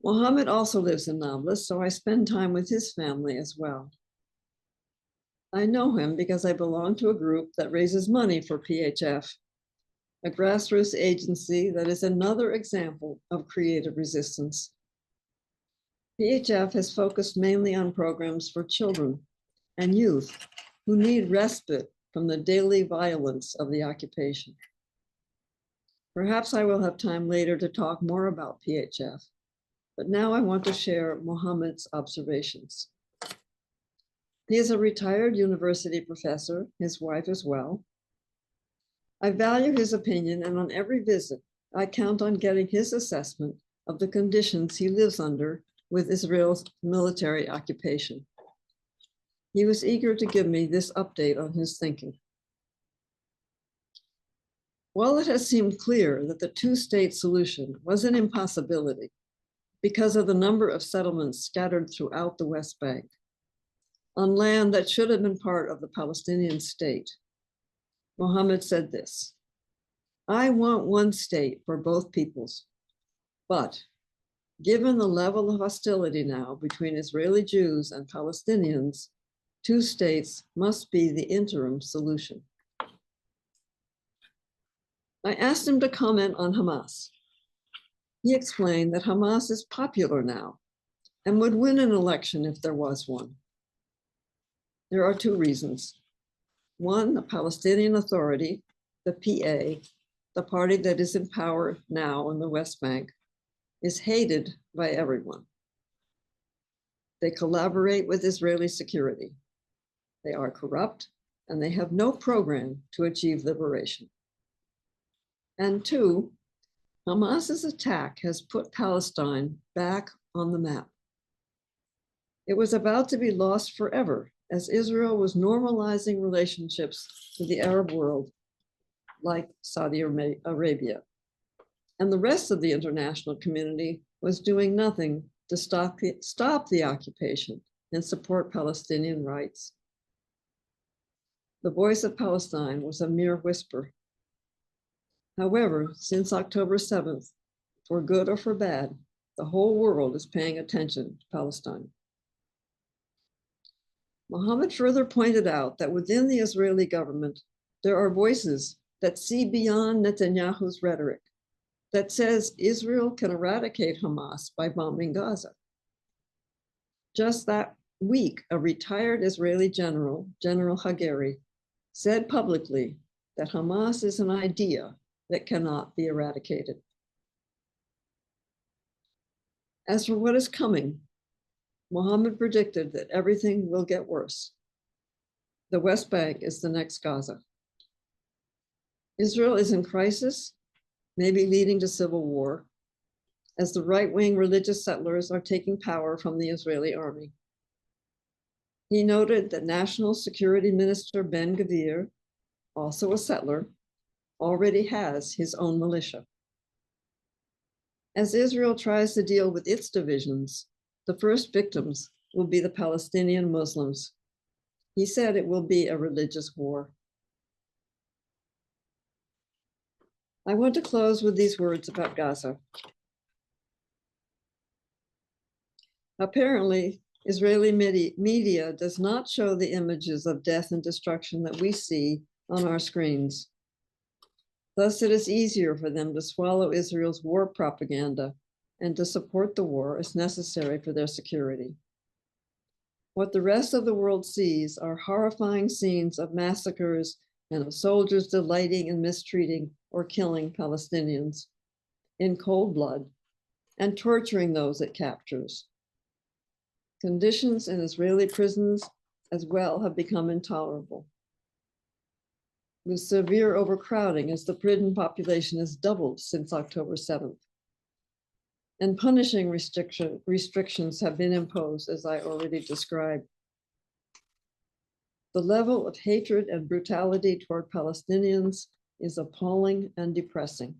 Mohammed also lives in Nablus, so I spend time with his family as well. I know him because I belong to a group that raises money for PHF, a grassroots agency that is another example of creative resistance. PHF has focused mainly on programs for children and youth who need respite from the daily violence of the occupation. Perhaps I will have time later to talk more about PHF, but now I want to share Mohammed's observations. He is a retired university professor, his wife as well. I value his opinion, and on every visit, I count on getting his assessment of the conditions he lives under with Israel's military occupation. He was eager to give me this update on his thinking. While it has seemed clear that the 2-state solution was an impossibility because of the number of settlements scattered throughout the West Bank, on land that should have been part of the Palestinian state, Mohammed said this: I want one state for both peoples, but given the level of hostility now between Israeli Jews and Palestinians, 2 states must be the interim solution. I asked him to comment on Hamas. He explained that Hamas is popular now and would win an election if there was one. There are 2 reasons. One, the Palestinian Authority, the PA, the party that is in power now in the West Bank, is hated by everyone. They collaborate with Israeli security. They are corrupt, and they have no program to achieve liberation. And 2, Hamas's attack has put Palestine back on the map. It was about to be lost forever as Israel was normalizing relationships with the Arab world, like Saudi Arabia. And the rest of the international community was doing nothing to stop the occupation and support Palestinian rights. The voice of Palestine was a mere whisper. However, since October 7th, for good or for bad, the whole world is paying attention to Palestine. Mohammed further pointed out that within the Israeli government, there are voices that see beyond Netanyahu's rhetoric that says Israel can eradicate Hamas by bombing Gaza. Just that week, a retired Israeli general, General Hagari, said publicly that Hamas is an idea that cannot be eradicated. As for what is coming, Mohammed predicted that everything will get worse. The West Bank is the next Gaza. Israel is in crisis, maybe leading to civil war, as the right-wing religious settlers are taking power from the Israeli army. He noted that National Security Minister Ben-Gvir, also a settler, already has his own militia. As Israel tries to deal with its divisions, the first victims will be the Palestinian Muslims. He said it will be a religious war. I want to close with these words about Gaza. Apparently, Israeli media does not show the images of death and destruction that we see on our screens. Thus, it is easier for them to swallow Israel's war propaganda and to support the war as necessary for their security. What the rest of the world sees are horrifying scenes of massacres and of soldiers delighting in mistreating or killing Palestinians in cold blood and torturing those it captures. Conditions in Israeli prisons as well have become intolerable, with severe overcrowding as the prison population has doubled since October 7th. And punishing restrictions have been imposed, as I already described. The level of hatred and brutality toward Palestinians is appalling and depressing.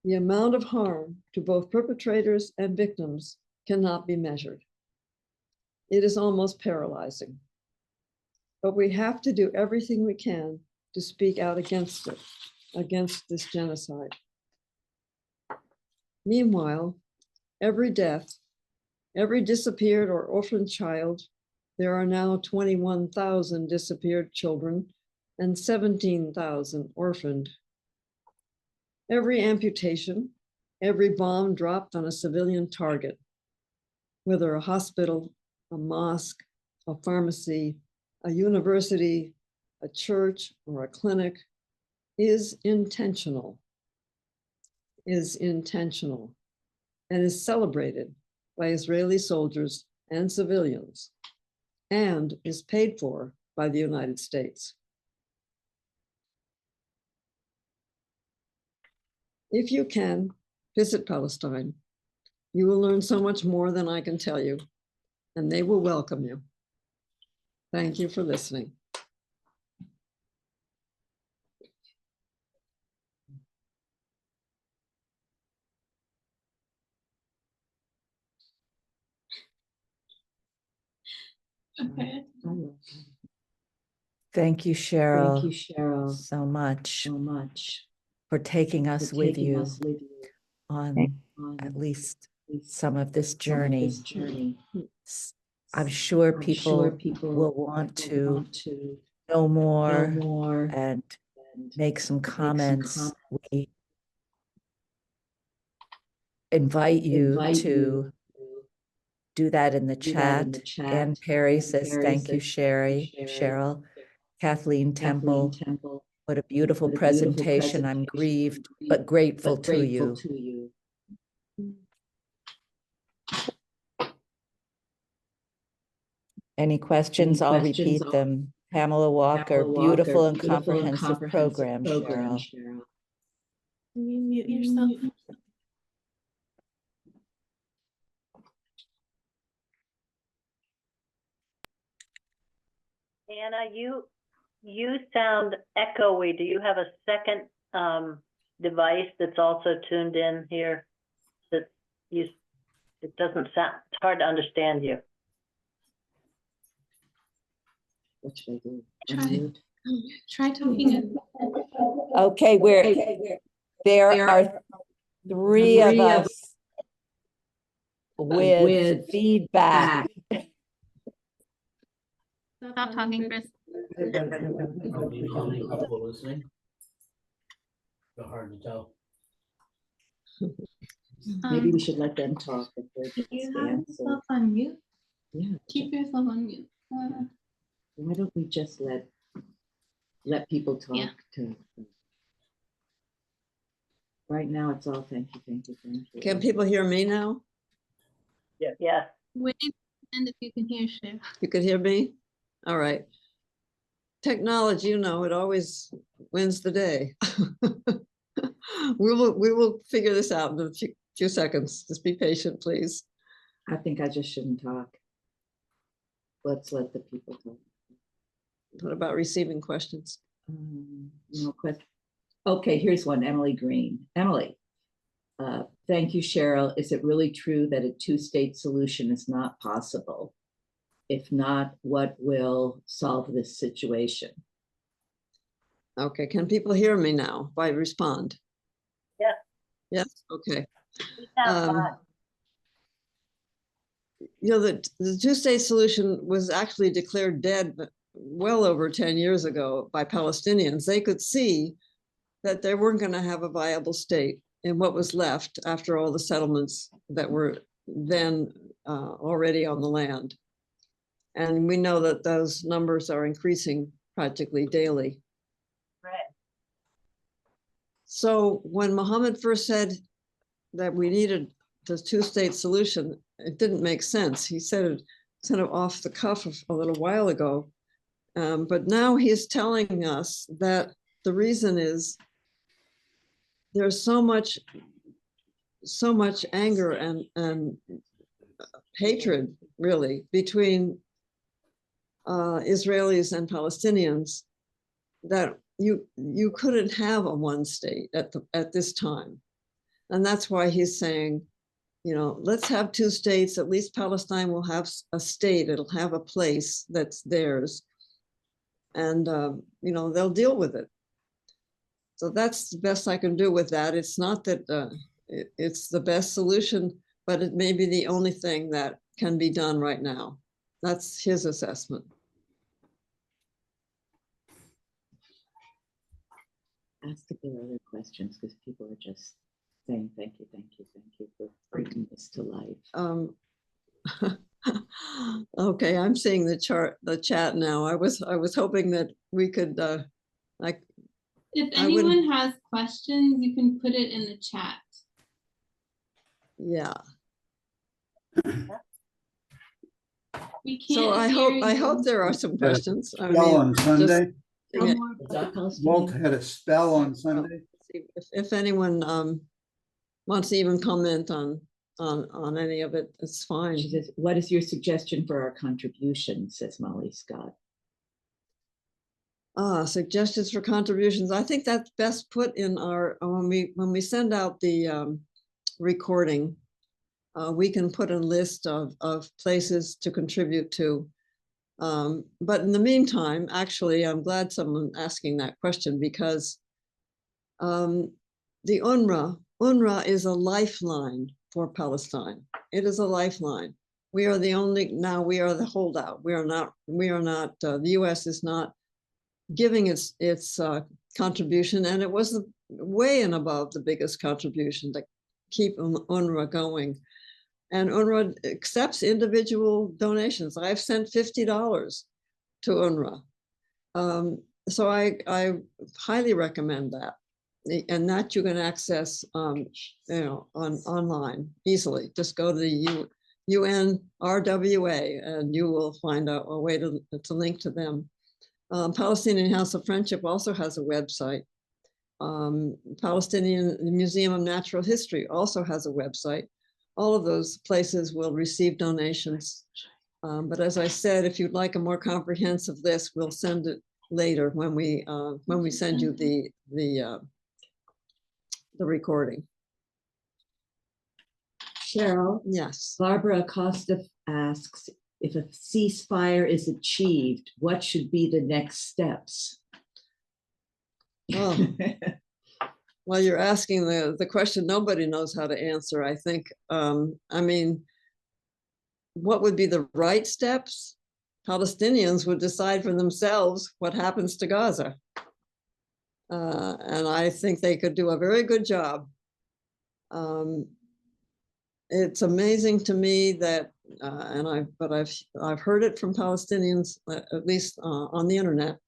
The amount of harm to both perpetrators and victims cannot be measured. It is almost paralyzing. But we have to do everything we can to speak out against it, against this genocide. Meanwhile, every death, every disappeared or orphaned child, there are now 21,000 disappeared children and 17,000 orphaned. Every amputation, every bomb dropped on a civilian target, whether a hospital, a mosque, a pharmacy, a university, a church, or a clinic, is intentional, and is celebrated by Israeli soldiers and civilians, and is paid for by the United States. If you can, visit Palestine. You will learn so much more than I can tell you, and they will welcome you. Thank you for listening. Okay. Thank you, Sherrill, Thank you, Sherrill, so much so much for taking us for with taking you us with you on on at least some of this of journey. this journey. I'm sure I'm people sure people will want to want to know know more more and and make some make some comments. comments. We invite you Invite to you do that in the do that in the chat. chat. Ann Perry Ann says, Perry thank you, says, Sherry, Sherry. Cheryl. Kathleen Kathleen Temple, Temple, what a beautiful what a beautiful presentation. I'm grieved, but grateful but to grateful you. to you. Any questions? I'll repeat them. Pamela Walker, Pamela beautiful Walker, and comprehensive program, program, Cheryl. Cheryl. Can you mute yourself? Anna, you sound echoey. Do you have a second device that's also tuned in here? That it doesn't sound. It's hard to understand you. What should I do? Try, try talking. Okay, there are three of us with feedback. Stop talking, Chris. People listening. They're hard to tell. Maybe we should let them talk. If they're You the have answer. yourself on mute. Yeah, Keep yourself on mute. why don't we just let people talk Yeah. to. Right now, it's all thank you, thank you, thank you. Can people hear me now? Yeah, Wait, and if you can hear Cher. You could hear me? All right. Technology, you know, it always wins the day. We will figure this out in a few seconds. Just be patient, please. I think I just shouldn't talk. Let's let the people talk. What about receiving questions? No question. Okay, here's one, Emily Green. Emily, thank you, Sherrill. Is it really true that a two-state solution is not possible? If not, what will solve this situation? Okay, can people hear me now? If I respond? Yeah. Yes, okay. we sound fine. You know, the two-state solution was actually declared dead well over 10 years ago by Palestinians. They could see that they weren't going to have a viable state in what was left after all the settlements that were then already on the land. And we know that those numbers are increasing practically daily. Right. So when Muhammad first said that we needed the two-state solution, it didn't make sense. He said it kind of off the cuff a little while ago. But now he's telling us that the reason is there's so much anger and hatred, really, between Israelis and Palestinians, that you couldn't have a one state at this time. And that's why he's saying, you know, let's have two states. At least Palestine will have a state. It'll have a place that's theirs. And, you know, they'll deal with it. So that's the best I can do with that. It's not that it's the best solution, but it may be the only thing that can be done right now. That's his assessment. Ask if there are other questions, because people are just saying thank you for bringing this to life. Okay, I'm seeing the chat now. I was hoping that we could like. If anyone has questions, you can put it in the chat. Yeah. We can't. So I hope there are some questions. I mean, on Sunday. Yeah. Walt had a spell on Sunday. If anyone wants to even comment on any of it, it's fine. She says, what is your suggestion for our contribution, says Molly Scott. Suggestions for contributions. I think that's best put in our, when we send out the recording, we can put a list of places to contribute to. But in the meantime, actually, I'm glad someone asking that question, because the UNRWA is a lifeline for Palestine. It is a lifeline. We are the only, now we are the holdout. We are not, the US is not giving its contribution, and it was way and above the biggest contribution to keep UNRWA going. And UNRWA accepts individual donations. I've sent $50 to UNRWA. So I highly recommend that. And that you can access, you know, online easily. Just go to the UNRWA and you will find a way to link to them. Palestinian House of Friendship also has a website. Palestinian Museum of Natural History also has a website. All of those places will receive donations. But as I said, if you'd like a more comprehensive list, we'll send it later when we send you the recording. Sherrill, Yes. Barbara Acosta asks, if a ceasefire is achieved, what should be the next steps? Oh, well, you're asking the question nobody knows how to answer, I think. I mean, what would be the right steps? Palestinians would decide for themselves what happens to Gaza. And I think they could do a very good job. It's amazing to me that, but I've heard it from Palestinians, at least on the internet,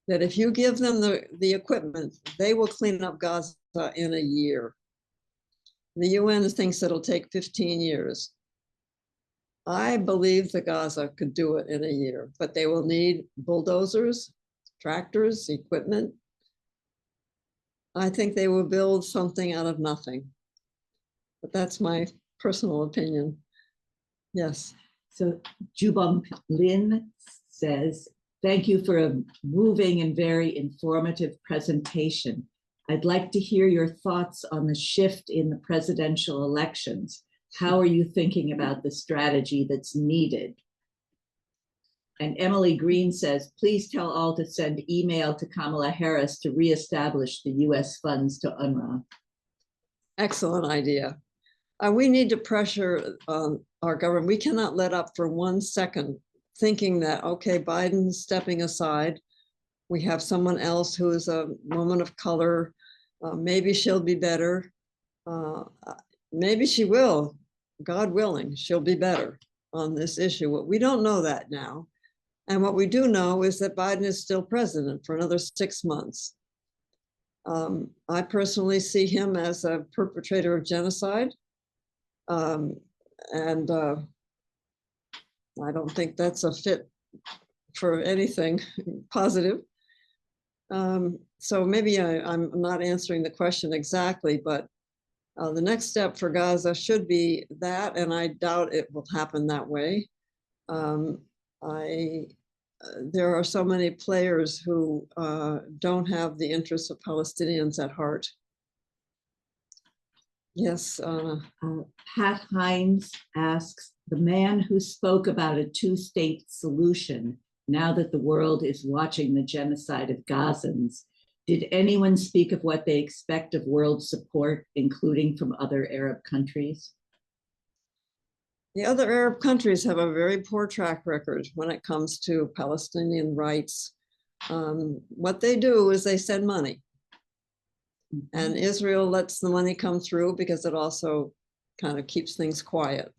that if you give them the equipment, they will clean up Gaza in a year. The UN thinks it'll take 15 years. I believe that Gaza could do it in a year, but they will need bulldozers, tractors, equipment. I think they will build something out of nothing. But that's my personal opinion. Yes. So Jubong Lin says, thank you for a moving and very informative presentation. I'd like to hear your thoughts on the shift in the presidential elections. How are you thinking about the strategy that's needed? And Emily Green says, please tell all to send email to Kamala Harris to reestablish the US funds to UNRWA. Excellent idea. We need to pressure our government. We cannot let up for 1 second thinking that, okay, Biden's stepping aside. We have someone else who is a woman of color. Maybe she'll be better. Maybe she will, God willing, she'll be better on this issue. We don't know that now. And what we do know is that Biden is still president for another 6 months. I personally see him as a perpetrator of genocide. And I don't think that's a fit for anything positive. So maybe I'm not answering the question exactly, but the next step for Gaza should be that, and I doubt it will happen that way. There are so many players who don't have the interests of Palestinians at heart. Yes. Pat Hines asks, the man who spoke about a two-state solution, now that the world is watching the genocide of Gazans, did anyone speak of what they expect of world support, including from other Arab countries? The other Arab countries have a very poor track record when it comes to Palestinian rights. What they do is they send money. And Israel lets the money come through because it also kind of keeps things quiet.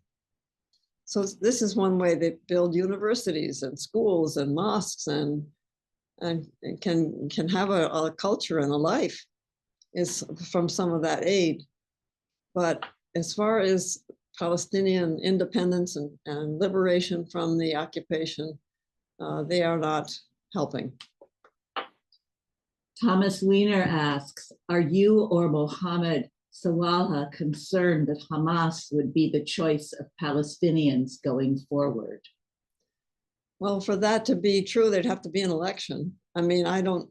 So this is one way they build universities and schools and mosques and can have a culture and a life is from some of that aid. But as far as Palestinian independence and liberation from the occupation, they are not helping. Thomas Weiner asks, are you or Mohammed Sawaha concerned that Hamas would be the choice of Palestinians going forward? Well, for that to be true, there'd have to be an election. I mean, I don't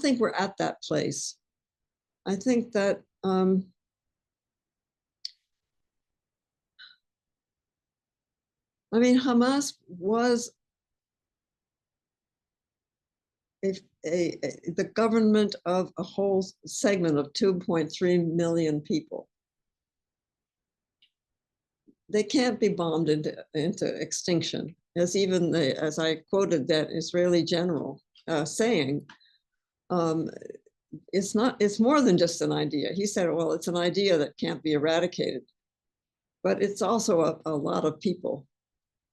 think we're at that place. I think that Hamas was the government of a whole segment of 2.3 million people. They can't be bombed into extinction, as even as I quoted that Israeli general saying, it's more than just an idea. He said, well, it's an idea that can't be eradicated, but it's also a lot of people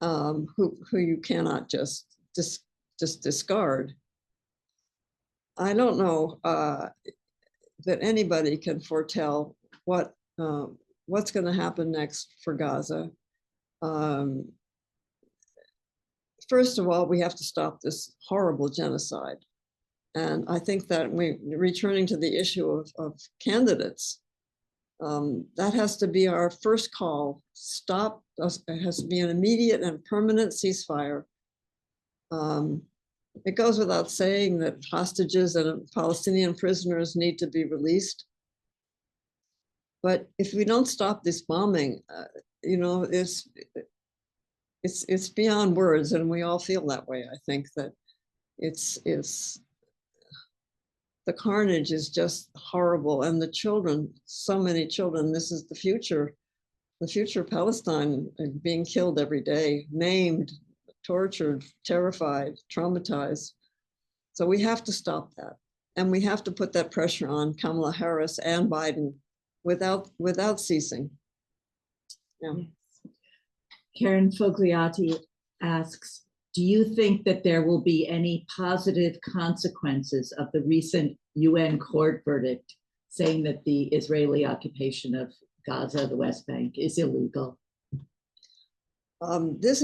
who you cannot just discard. I don't know that anybody can foretell what's going to happen next for Gaza. First of all, we have to stop this horrible genocide. And I think that returning to the issue of candidates, that has to be our first call. Stop, it has to be an immediate and permanent ceasefire. It goes without saying that hostages and Palestinian prisoners need to be released. But if we don't stop this bombing, it's beyond words, and we all feel that way. I think that it's the carnage is just horrible, and the children, so many children. This is the future the future of Palestine being killed every day, maimed, tortured, terrified, traumatized. So we have to stop that. And we have to put that pressure on Kamala Harris and Biden without ceasing. Yeah. Karen Fogliati asks, do you think that there will be any positive consequences of the recent UN court verdict saying that the Israeli occupation of Gaza, the West Bank, is illegal? This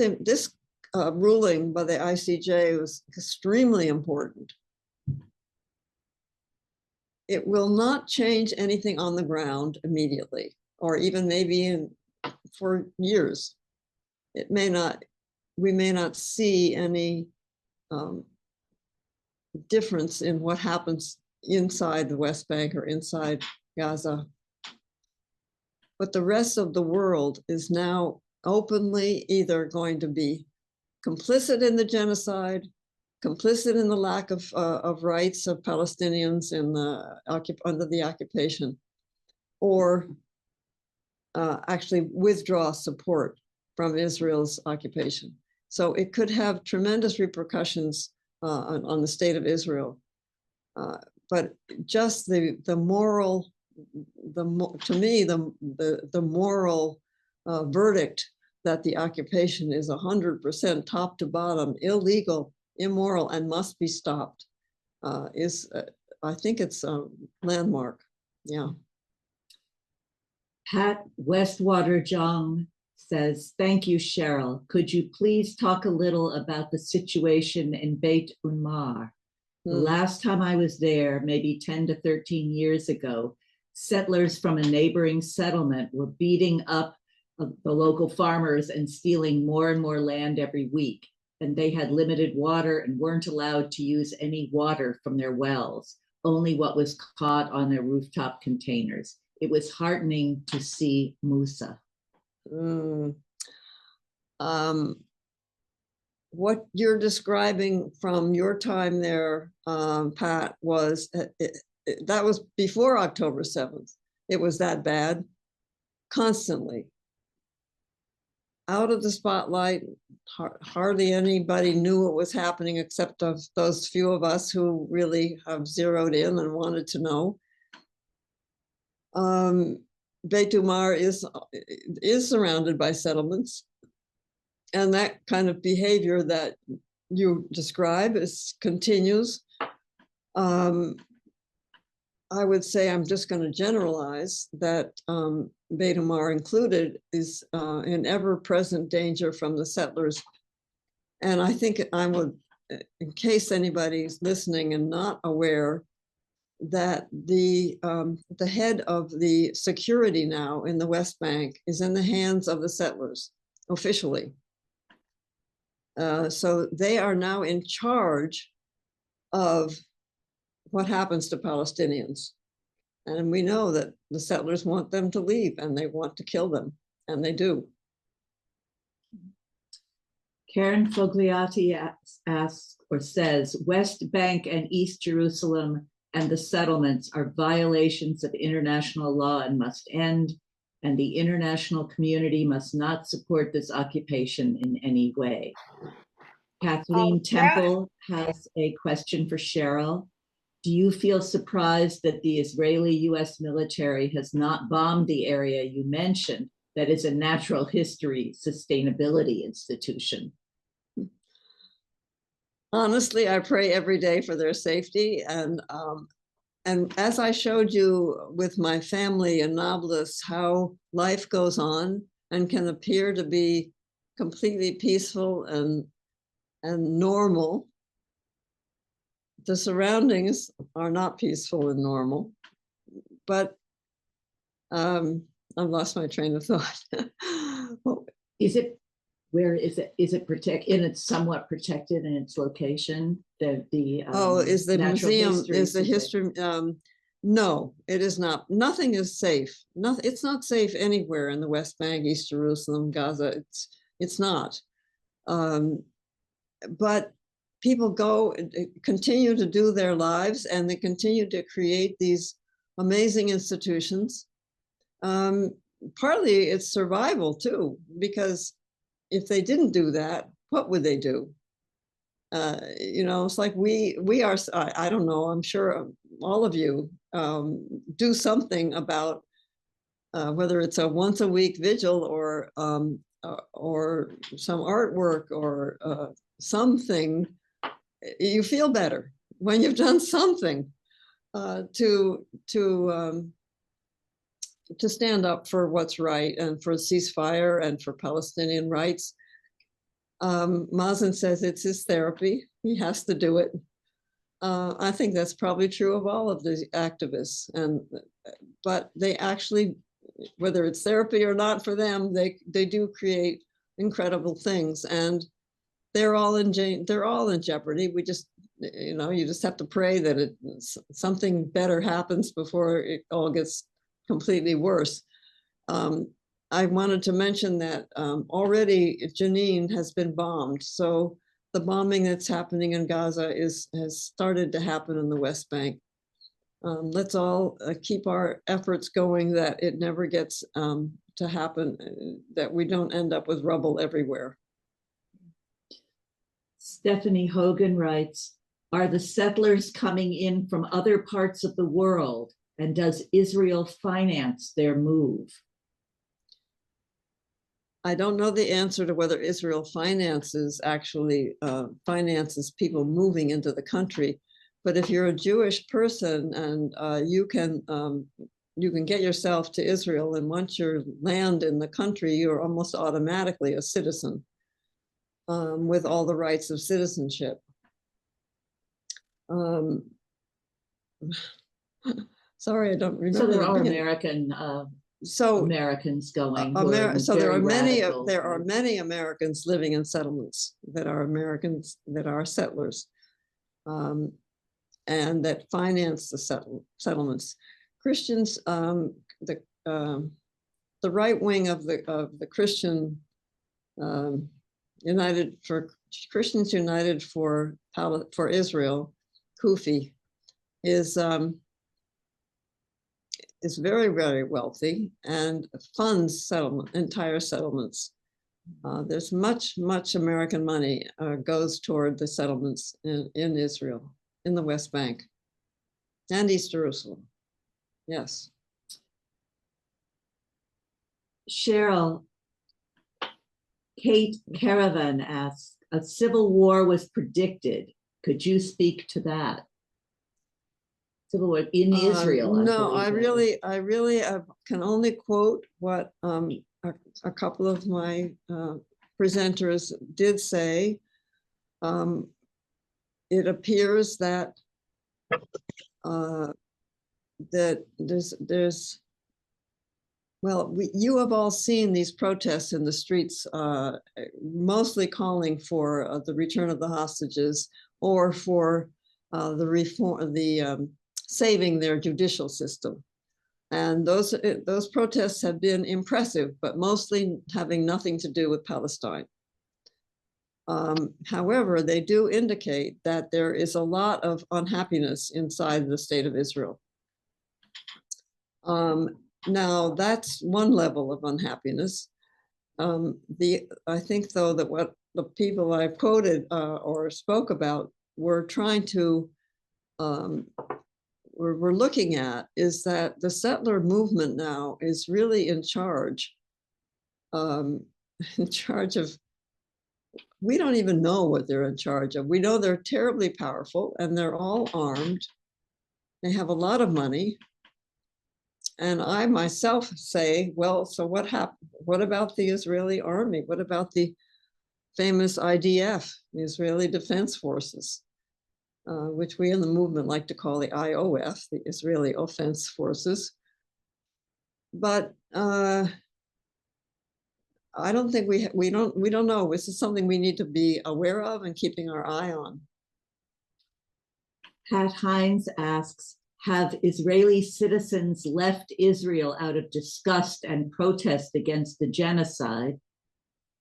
ruling by the ICJ was extremely important. It will not change anything on the ground immediately, or even maybe for years. It may not, we may not see any difference in what happens inside the West Bank or inside Gaza. But the rest of the world is now openly either going to be complicit in the genocide, complicit in the lack of rights of Palestinians under the occupation, or actually withdraw support from Israel's occupation. So it could have tremendous repercussions on the state of Israel. But just the moral, to me, the moral verdict that the occupation is 100% top to bottom illegal, immoral, and must be stopped is, I think it's a landmark. Yeah. Pat Westwater Jong says, thank you, Sherrill. Could you please talk a little about the situation in Beit Unmar? The last time I was there, maybe 10 to 13 years ago, settlers from a neighboring settlement were beating up the local farmers and stealing more and more land every week. And they had limited water and weren't allowed to use any water from their wells, only what was caught on their rooftop containers. It was heartening to see Musa. What you're describing from your time there, Pat, was that was before October 7th. It was that bad, constantly. Out of the spotlight, hardly anybody knew what was happening except of those few of us who really have zeroed in and wanted to know. Beit Umar is surrounded by settlements, and that kind of behavior that you describe continues. I would say, I'm just going to generalize that Beit Umar included is in ever-present danger from the settlers. And I think I would, in case anybody's listening and not aware, that the head of the security now in the West Bank is in the hands of the settlers officially. So they are now in charge of what happens to Palestinians. And we know that the settlers want them to leave and they want to kill them, and they do. Karen Fogliati asks or says, West Bank and East Jerusalem and the settlements are violations of international law and must end, and the international community must not support this occupation in any way. Kathleen Temple has a question for Sherrill. Do you feel surprised that the Israeli-US military has not bombed the area you mentioned that is a natural history sustainability institution? Honestly, I pray every day for their safety. And as I showed you with my family and novelists, how life goes on and can appear to be completely peaceful and normal, the surroundings are not peaceful and normal. But I've lost my train of thought. Is it, where is it? Is it protected? And it's somewhat protected in its location. The is the museum, is the history? No, it is not. Nothing is safe. Nothing. It's not safe anywhere in the West Bank, East Jerusalem, Gaza. It's not. But people go, continue to do their lives, and they continue to create these amazing institutions. partly it's survival too, because if they didn't do that, what would they do? It's like we are, I don't know, I'm sure all of you do something about whether it's a once a week vigil or some artwork or something. You feel better when you've done something to stand up for what's right and for ceasefire and for Palestinian rights. Mazen says it's his therapy. He has to do it. I think that's probably true of all of the activists. But they actually, whether it's therapy or not for them, they do create incredible things, and they're all in jeopardy. We just, you just have to pray that something better happens before it all gets completely worse. I wanted to mention that already Jenin has been bombed. So the bombing that's happening in Gaza has started to happen in the West Bank. Let's all keep our efforts going that it never gets to happen, that we don't end up with rubble everywhere. Stephanie Hogen writes, are the settlers coming in from other parts of the world, and does Israel finance their move? I don't know the answer to whether Israel finances people moving into the country, but if you're a Jewish person and you can get yourself to Israel, and once you land in the country, you're almost automatically a citizen with all the rights of citizenship. Sorry, I don't remember. So there are Americans going. So there are many Americans living in settlements that are Americans, that are settlers, and that finance the settlements. Christians, the right wing of the Christian Christians United for Israel, Kufi, is very, very wealthy and funds entire settlements. There's much American money goes toward the settlements in Israel, in the West Bank, and East Jerusalem. Yes. Sherrill, Kate Caravan asks, a civil war was predicted. Could you speak to that? Civil war in Israel? No, I really can only quote what a couple of my presenters did say. It appears that there's you have all seen these protests in the streets, mostly calling for the return of the hostages, or for the reform, saving their judicial system. And those protests have been impressive, but mostly having nothing to do with Palestine. However, they do indicate that there is a lot of unhappiness inside the state of Israel. Now, that's one level of unhappiness. I think, though, that what the people I quoted or spoke about were trying to we're looking at is that the settler movement now is really in charge of, we don't even know what they're in charge of. We know they're terribly powerful and they're all armed. They have a lot of money. And I myself say, well, so what happened? What about the Israeli army? What about the famous IDF, the Israeli Defense Forces? Which we in the movement like to call the IOF, the Israeli Offense Forces. But I don't think we don't know. This is something we need to be aware of and keeping our eye on. Pat Hines asks, have Israeli citizens left Israel out of disgust and protest against the genocide?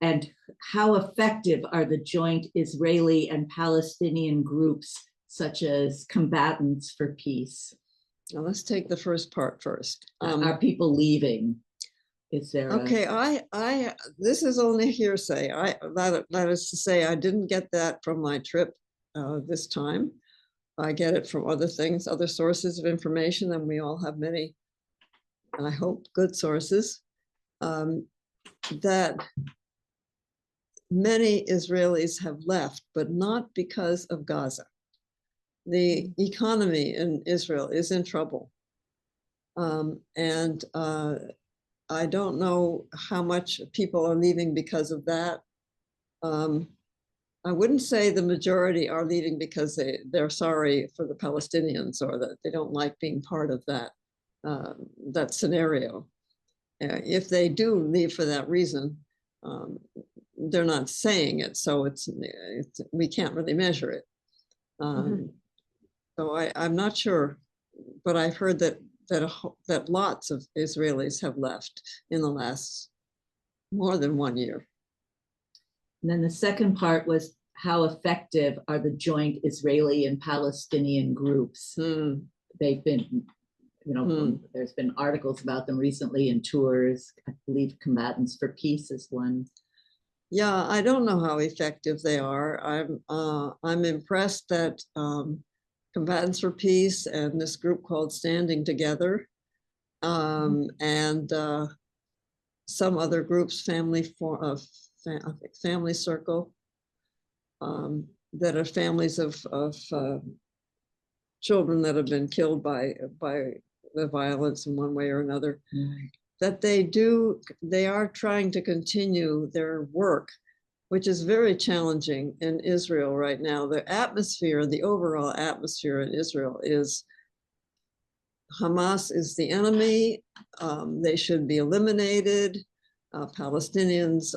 And how effective are the joint Israeli and Palestinian groups, such as Combatants for Peace? Now let's take the first part first. Are people leaving? Is there a? Okay, this is only hearsay. That is to say, I didn't get that from my trip this time. I get it from other things, other sources of information, and we all have many, I hope, good sources, that many Israelis have left, but not because of Gaza. The economy in Israel is in trouble. And I don't know how much people are leaving because of that. I wouldn't say the majority are leaving because they're sorry for the Palestinians or that they don't like being part of that scenario. If they do leave for that reason, they're not saying it, so we can't really measure it. So I'm not sure, but I've heard that lots of Israelis have left in the last more than 1 year. And then the second part was, how effective are the joint Israeli and Palestinian groups? They've been, there's been articles about them recently in tours. I believe Combatants for Peace is one. Yeah, I don't know how effective they are. I'm impressed that Combatants for Peace and this group called Standing Together, and some other groups, Family Circle, that are families of children that have been killed by the violence in one way or another. That they are trying to continue their work, which is very challenging in Israel right now. The overall atmosphere in Israel is Hamas is the enemy. They should be eliminated. Palestinians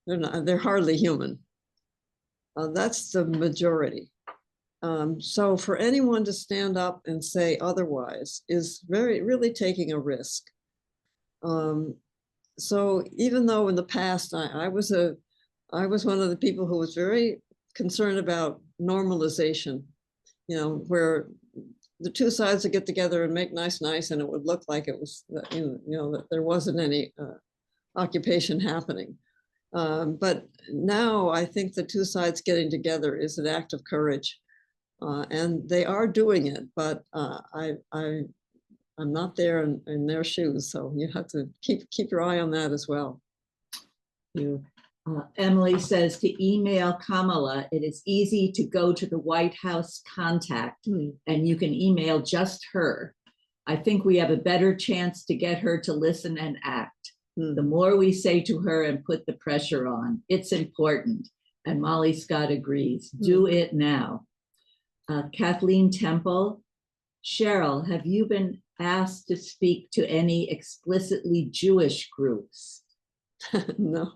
they're hardly human. That's the majority. So for anyone to stand up and say otherwise is really taking a risk. So even though in the past I was one of the people who was very concerned about normalization, where the two sides would get together and make nice, and it would look like it was, that there wasn't any occupation happening. But now I think the two sides getting together is an act of courage. And they are doing it, but I'm not there in their shoes, so you have to keep your eye on that as well. Emily says to email Kamala, it is easy to go to the White House contact and you can email just her. I think we have a better chance to get her to listen and act. The more we say to her and put the pressure on, it's important. And Molly Scott agrees. Do it now. Kathleen Temple, Sherrill, have you been asked to speak to any explicitly Jewish groups? No,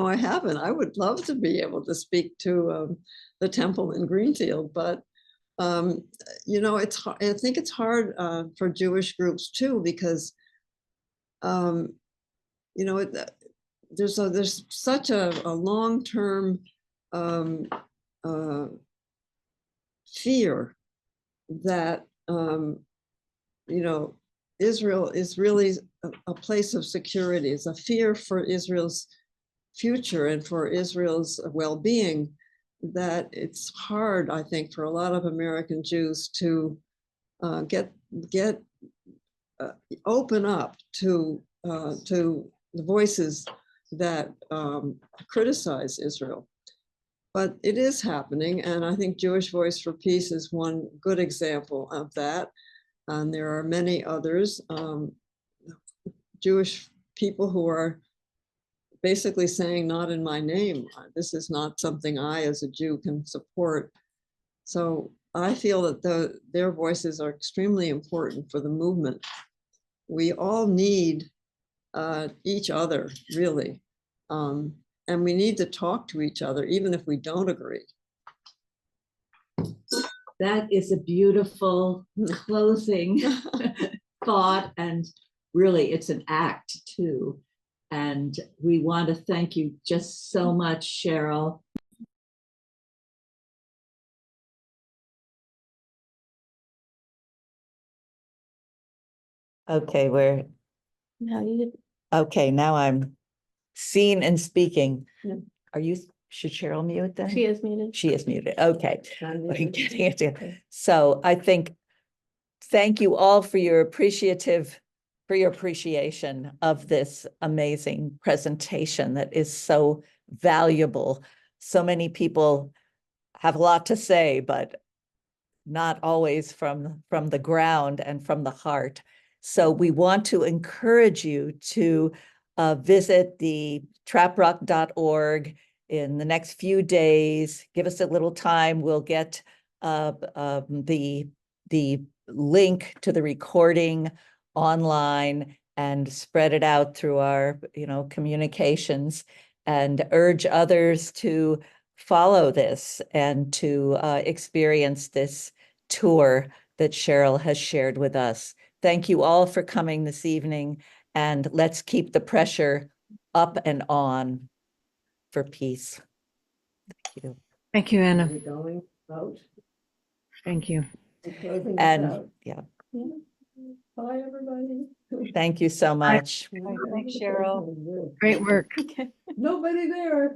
I haven't. I would love to be able to speak to the temple in Greenfield, but I think it's hard for Jewish groups too, because there's such a long-term fear that Israel is really a place of security. It's a fear for Israel's future and for Israel's well-being, that it's hard, I think, for a lot of American Jews to open up to the voices that criticize Israel. But it is happening, and I think Jewish Voice for Peace is one good example of that. And there are many others, Jewish people who are basically saying, not in my name. This is not something I as a Jew can support. So I feel that their voices are extremely important for the movement. We all need each other, really. And we need to talk to each other, even if we don't agree. That is a beautiful closing thought. And really, it's an act too. And we want to thank you just so much, Sherrill. Okay, okay, now I'm seen and speaking. Yeah. Should Cheryl mute then? She is muted. She is muted. Okay. We're getting it together. So I think, thank you all for your appreciation of this amazing presentation that is so valuable. So many people have a lot to say, but not always from the ground and from the heart. So we want to encourage you to visit the traprock.org in the next few days. Give us a little time. We'll get the link to the recording online and spread it out through our communications, and urge others to follow this and to experience this tour that Sherrill has shared with us. Thank you all for coming this evening, and let's keep the pressure up and on for peace. Thank you. Thank you, Anna. We're going out. Thank you. We're closing this And out. yeah, Bye, everybody. thank you so much. Thanks, Cheryl. Great work. Nobody there.